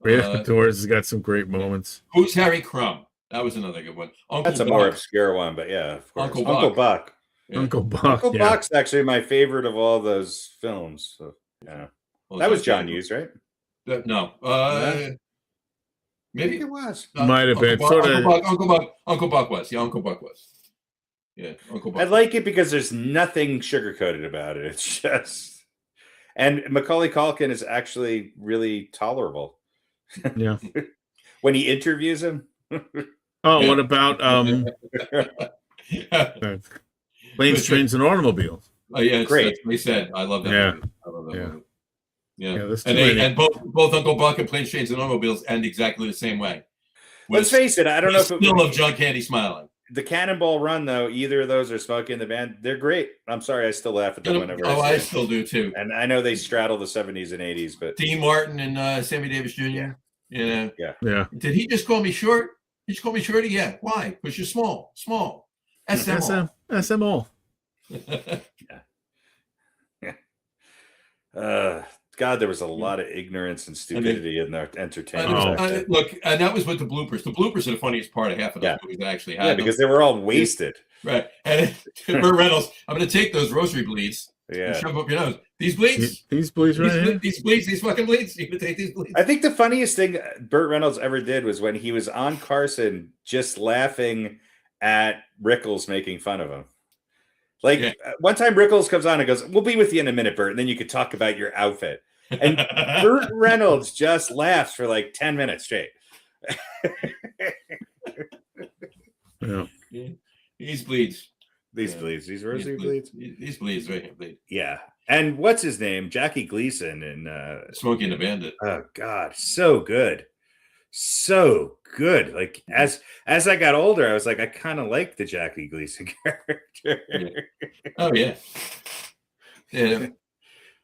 Great Outdoors has got some great moments. Who's Harry Crumb? That was another good one. That's a more obscure one, but yeah, of course. Uncle Uncle Buck. Buck. Yeah. Uncle Buck. Uncle yeah. Buck's actually my favorite of all those films. So yeah, Well, that was that's John good. Hughes, right? No. I Maybe think it was. Might have been. Uncle Buck was. Yeah, Uncle Buck was. Yeah, Uncle Buck. I like it because there's nothing sugarcoated about it. It's just, and Macaulay Culkin is actually really tolerable. Yeah. When he interviews him. Oh, what about Planes, Trains, and Automobiles? Oh yeah, Great. That's what he said. I love that. Yeah. Movie. I love that Yeah. movie. Yeah, there's too and many. and both Uncle Buck and Planes, Trains, and Automobiles end exactly the same way. Let's face it, I don't know if still love John Candy smiling. the Cannonball Run, though, either of those or Smokey and the Band, they're great. I'm sorry, I still laugh at them whenever I see still do too. them. And I know they straddle the 70s and 80s, but Dean Martin and Sammy Davis Jr. Yeah. Yeah. Did he just call me short? He just called me shorty? Yeah. Why? Because you're small. Small. SML. SMO. God, there was a lot of ignorance and stupidity in their entertainment. Look, and that was with the bloopers. The bloopers are the funniest part of half of those movies I actually had. Yeah, because they were all wasted. Right. And Burt Reynolds, I'm going to take those rosary bleeds and shove up your nose. These bleeds? These bleeds right here? These bleeds, these fucking bleeds? You can take these bleeds? I think the funniest thing Burt Reynolds ever did was when he was on Carson just laughing at Rickles making fun of him. Like one time Rickles comes on and goes, "We'll be with you in a minute, Burt, and then you could talk about your outfit." And Burt Reynolds just laughs for like 10 minutes straight. Yeah. These bleeds. These bleeds. These rosary bleeds. These bleeds right here. Bleed. Yeah. And what's his name? Jackie Gleason and Smokey and the Bandit. Oh God, so good. So good. Like as I got older, I was like, I kind of like the Jackie Gleason character. Oh yeah. Yeah.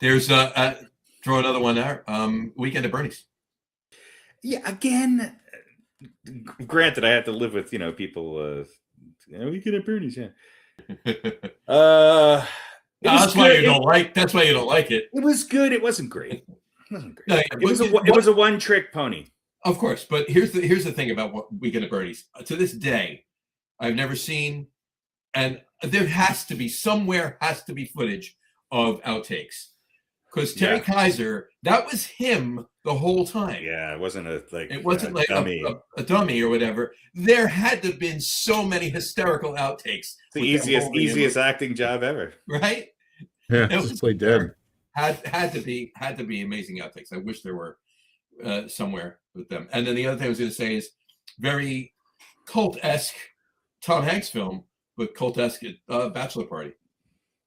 There's throw another one there. Weekend at Bernie's. Yeah, again, granted, I have to live with people. Weekend at Bernie's, yeah. That's why you don't like. That's why you don't like it. It was good. It wasn't great. It wasn't great. No, it was a one-trick pony. Of course, but here's the thing about what Weekend at Bernie's. To this day, I've never seen, and there has to be footage of outtakes. Because Terry Kaiser, that was him the whole time. Yeah, it wasn't a dummy. A dummy or whatever. There had to have been so many hysterical outtakes. The easiest acting job ever. Right? Yeah, just play dead. Had to be amazing outtakes. I wish there were somewhere with them. And then the other thing I was going to say is very cult-esque Tom Hanks film, but cult-esque Bachelor Party.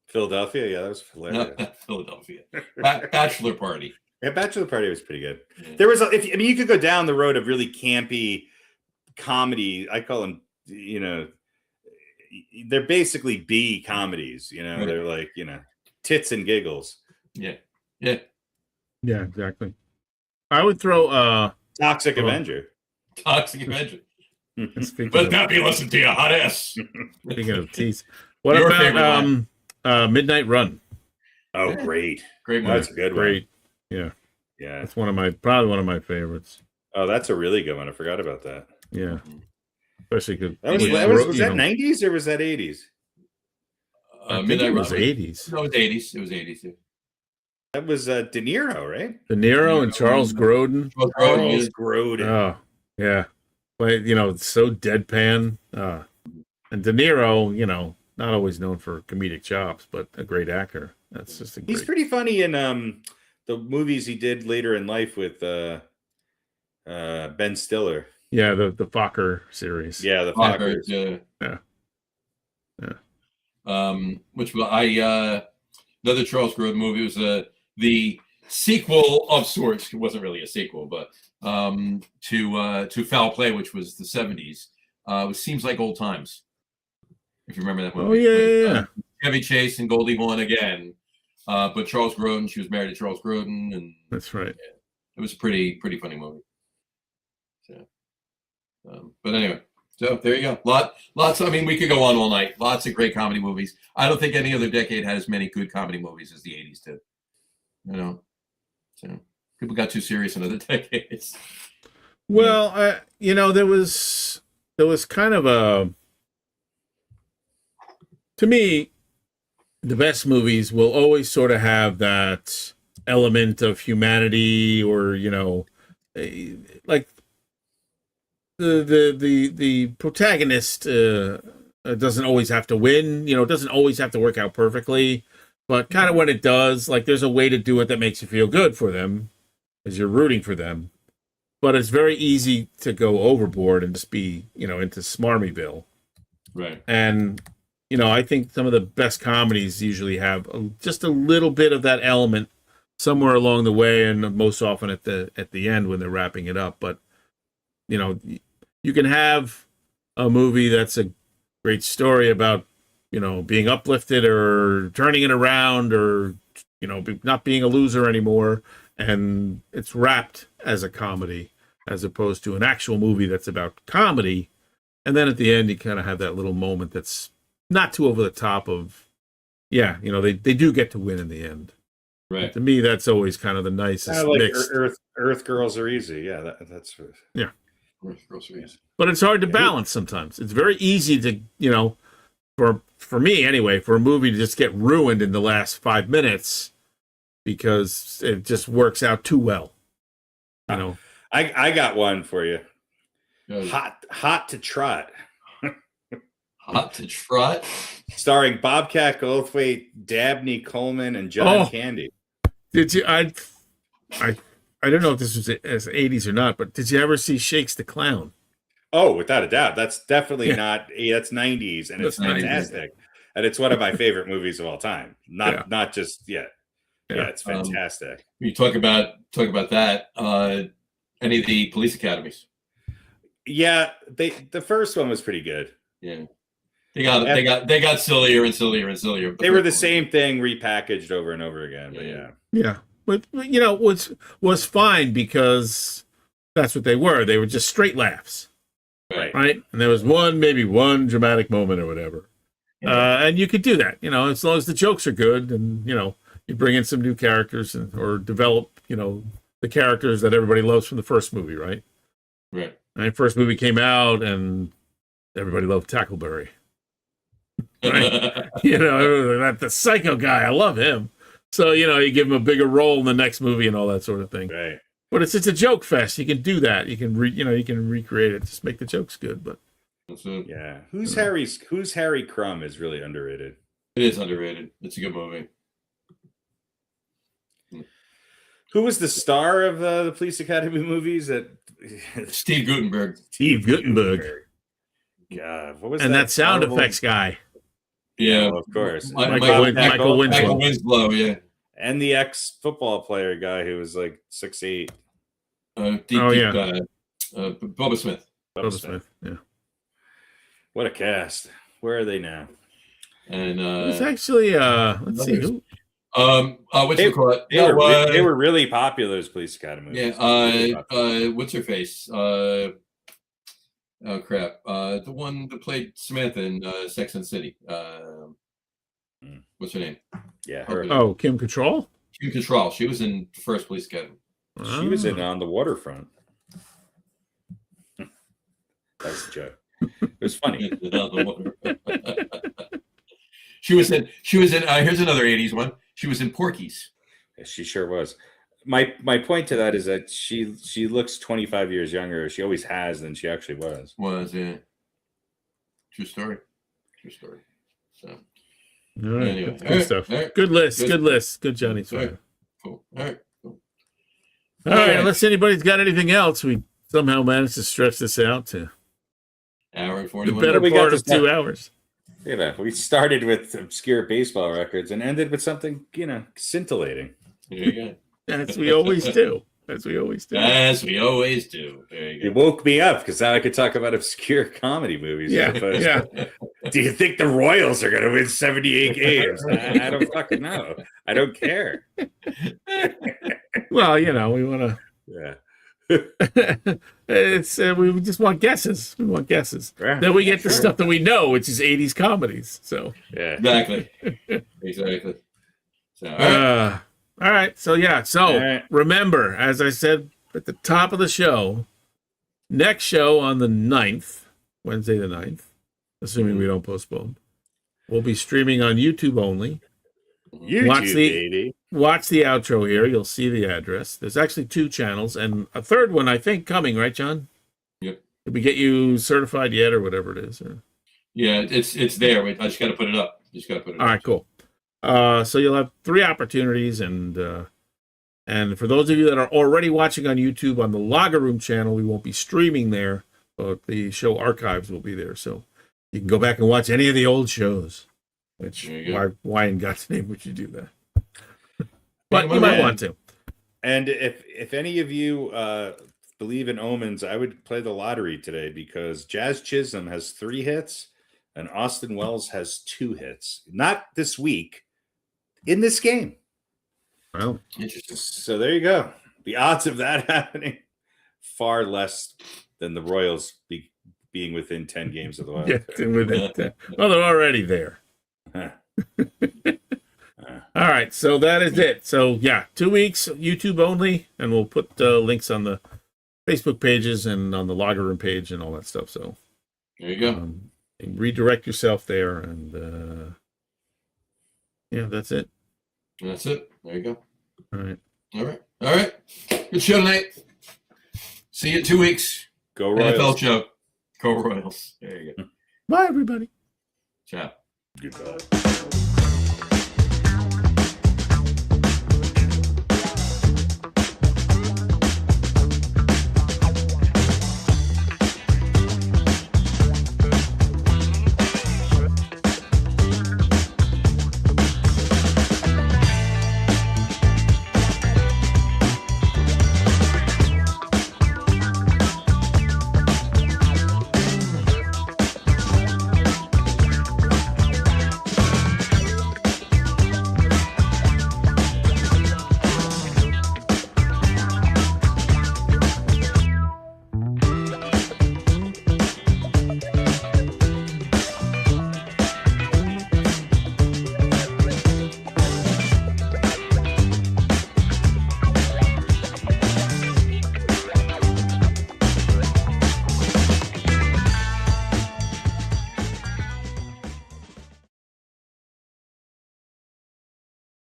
Philadelphia, yeah, that was hilarious. Not Philadelphia. Bachelor Party. Yeah, Bachelor Party was pretty good. Yeah. There was, you could go down the road of really campy comedy. I call them, they're basically B comedies. Right. They're like, tits and giggles. Yeah, exactly. I would throw Toxic Avenger. Toxic Avenger. Speaking Let of, that be lesson to you, hot ass. speaking of teeth, what Your about favorite Midnight Run? Oh, Yeah. great. Great movie. That's a good one. Great. Yeah, Yeah. that's probably one of my favorites. Oh, that's a really good one. I forgot about that. Yeah, especially because Was that 90s or was that 80s? I think Midnight it was Run 80s. No, it was 80s. It was 80s. Yeah. That was De Niro, right? De Niro and Charles Grodin. Charles Grodin, Charles yeah. Grodin. Oh, yeah. But, it's so deadpan. And De Niro, not always known for comedic chops, but a great actor. That's just a great... He's pretty funny in the movies he did later in life with Ben Stiller. Yeah, the Fokker series. Yeah, the Fokker, Fockers. Yeah. Which another Charles Grodin movie was the sequel of sorts. It wasn't really a sequel, but to Foul Play, which was the 70s. It seems like old times. If you remember that movie. Oh yeah. Chevy Chase and Goldie Hawn again. But Charles Grodin, she was married to Charles Grodin, and that's right. Yeah, it was a pretty funny movie. So, but anyway, so there you go. Lots. I mean, we could go on all night. Lots of great comedy movies. I don't think any other decade had as many good comedy movies as the '80s did. So people got too serious in other decades. Well, there was kind of a, to me, the best movies will always sort of have that element of humanity, or like the protagonist doesn't always have to win. It doesn't always have to work out perfectly, but kind of when it does, like there's a way to do it that makes you feel good for them, as you're rooting for them. But it's very easy to go overboard and just be, into Smarmyville. Right. And I think some of the best comedies usually have just a little bit of that element somewhere along the way, and most often at the end when they're wrapping it up. But you can have a movie that's a great story about being uplifted or turning it around, or not being a loser anymore, and it's wrapped as a comedy as opposed to an actual movie that's about comedy. And then at the end you kind of have that little moment that's not too over the top of, they do get to win in the end. Right. But to me, that's always kind of the nicest Like mix. Earth Girls Are Easy. Yeah, that's yeah. Earth Girls Are Easy. But it's hard to balance sometimes. It's very easy to, for me anyway, for a movie to just get ruined in the last 5 minutes because it just works out too well. I got one for you. Yeah. Hot to Trot. Hot to Trot, starring Bobcat Goldthwait, Dabney Coleman, and John Candy. Did you? I don't know if this was as 80s or not, but did you ever see Shakes the Clown? Oh, without a doubt. That's definitely not. That's 90s, and it's fantastic. And it's one of my favorite movies of all time. Not just yet. Yeah, it's fantastic. You talk about that. Any of the police academies? Yeah, the first one was pretty good. Yeah, they got sillier and sillier and sillier. They were the same thing repackaged over and over again. But yeah. But was fine because that's what they were. They were just straight laughs, right? And there was maybe one dramatic moment or whatever, and you could do that, as long as the jokes are good, and you bring in some new characters or develop, the characters that everybody loves from the first movie, right? Right. And the first movie came out, and everybody loved Tackleberry. Right? That the psycho guy, I love him. So, you give him a bigger role in the next movie and all that sort of thing. Right. But it's a joke fest. You can do that. You can you can recreate it. Just make the jokes good. But yeah, Who's Harry Crumb is really underrated. It is underrated. It's a good movie. Who was the star of the Police Academy movies? Steve Guttenberg. Steve Guttenberg. God, what was that sound effects guy? Yeah, of course. Michael Winslow, yeah. And the ex-football player guy who was like 6'8". Bubba Smith. Bubba Smith, yeah. What a cast. Where are they now? And it's actually let's see who. They were really popular as Police Academy movies. Yeah. What's her face? Oh crap! The one that played Samantha in Sex and the City. What's her name? Yeah, her. Oh, Kim Cattrall? Kim Cattrall. She was in the First Police Academy. She was in On the Waterfront. That was a joke. It was funny. She was in. Here's another '80s one. She was in Porky's. Yeah, she sure was. My point to that is that she looks 25 years younger. She always has than she actually was. Was it? True story. True story. So. All right. Anyway, Good stuff. all right. Good list. Good list. Good Johnny. All right. Cool. All right. Cool. All right. Unless anybody's got anything else, we somehow managed to stretch this out to Hour and the 41 better We got part of this 2 hours. You know, we started with obscure baseball records and ended with something, scintillating. There you go. As we always do. As we always do. As we always do. There you You go. woke me up because now I could talk about obscure comedy movies. Yeah. as opposed Yeah. to, do you think the Royals are going to win 78 games? I don't fucking know. I don't care. Well, we want to. Yeah. It's we just want guesses. We want guesses. Yeah, Then we get the sure. stuff that we know, which is 80s comedies. So Yeah. Exactly. Exactly. So, all right. all right. So All right. remember, as I said at the top of the show, next show on the 9th, Wednesday the 9th, assuming we don't postpone, we'll be streaming on YouTube only. YouTube, baby. Watch the outro here. You'll see the address. There's actually 2 channels and a third one, I think, coming, right, John? Yep. Did we get you certified yet or whatever it is? Or... Yeah, it's there. I just got to put it up. All right, cool. So you'll have 3 opportunities, and for those of you that are already watching on YouTube on the Logger Room channel, we won't be streaming there, but the show archives will be there, so you can go back and watch any of the old shows. Which why in God's name would you do that? But you might want to. And if any of you believe in omens, I would play the lottery today because Jazz Chisholm has 3 hits and Austin Wells has 2 hits. Not this week, in this game. Well, Interesting. So there you go. The odds of that happening far less than the Royals being within 10 games of the Wild. yeah, well, they're already there. All right, so that is it. So 2 weeks, YouTube only, and we'll put links on the Facebook pages and on the Logger Room page and all that stuff. So There you go. and redirect yourself there, and that's it. That's it. There you go. All right. All right. Good show tonight. See you in 2 weeks. Go Royals. NFL show. Go Royals. There you go. Bye, everybody. Ciao. Goodbye.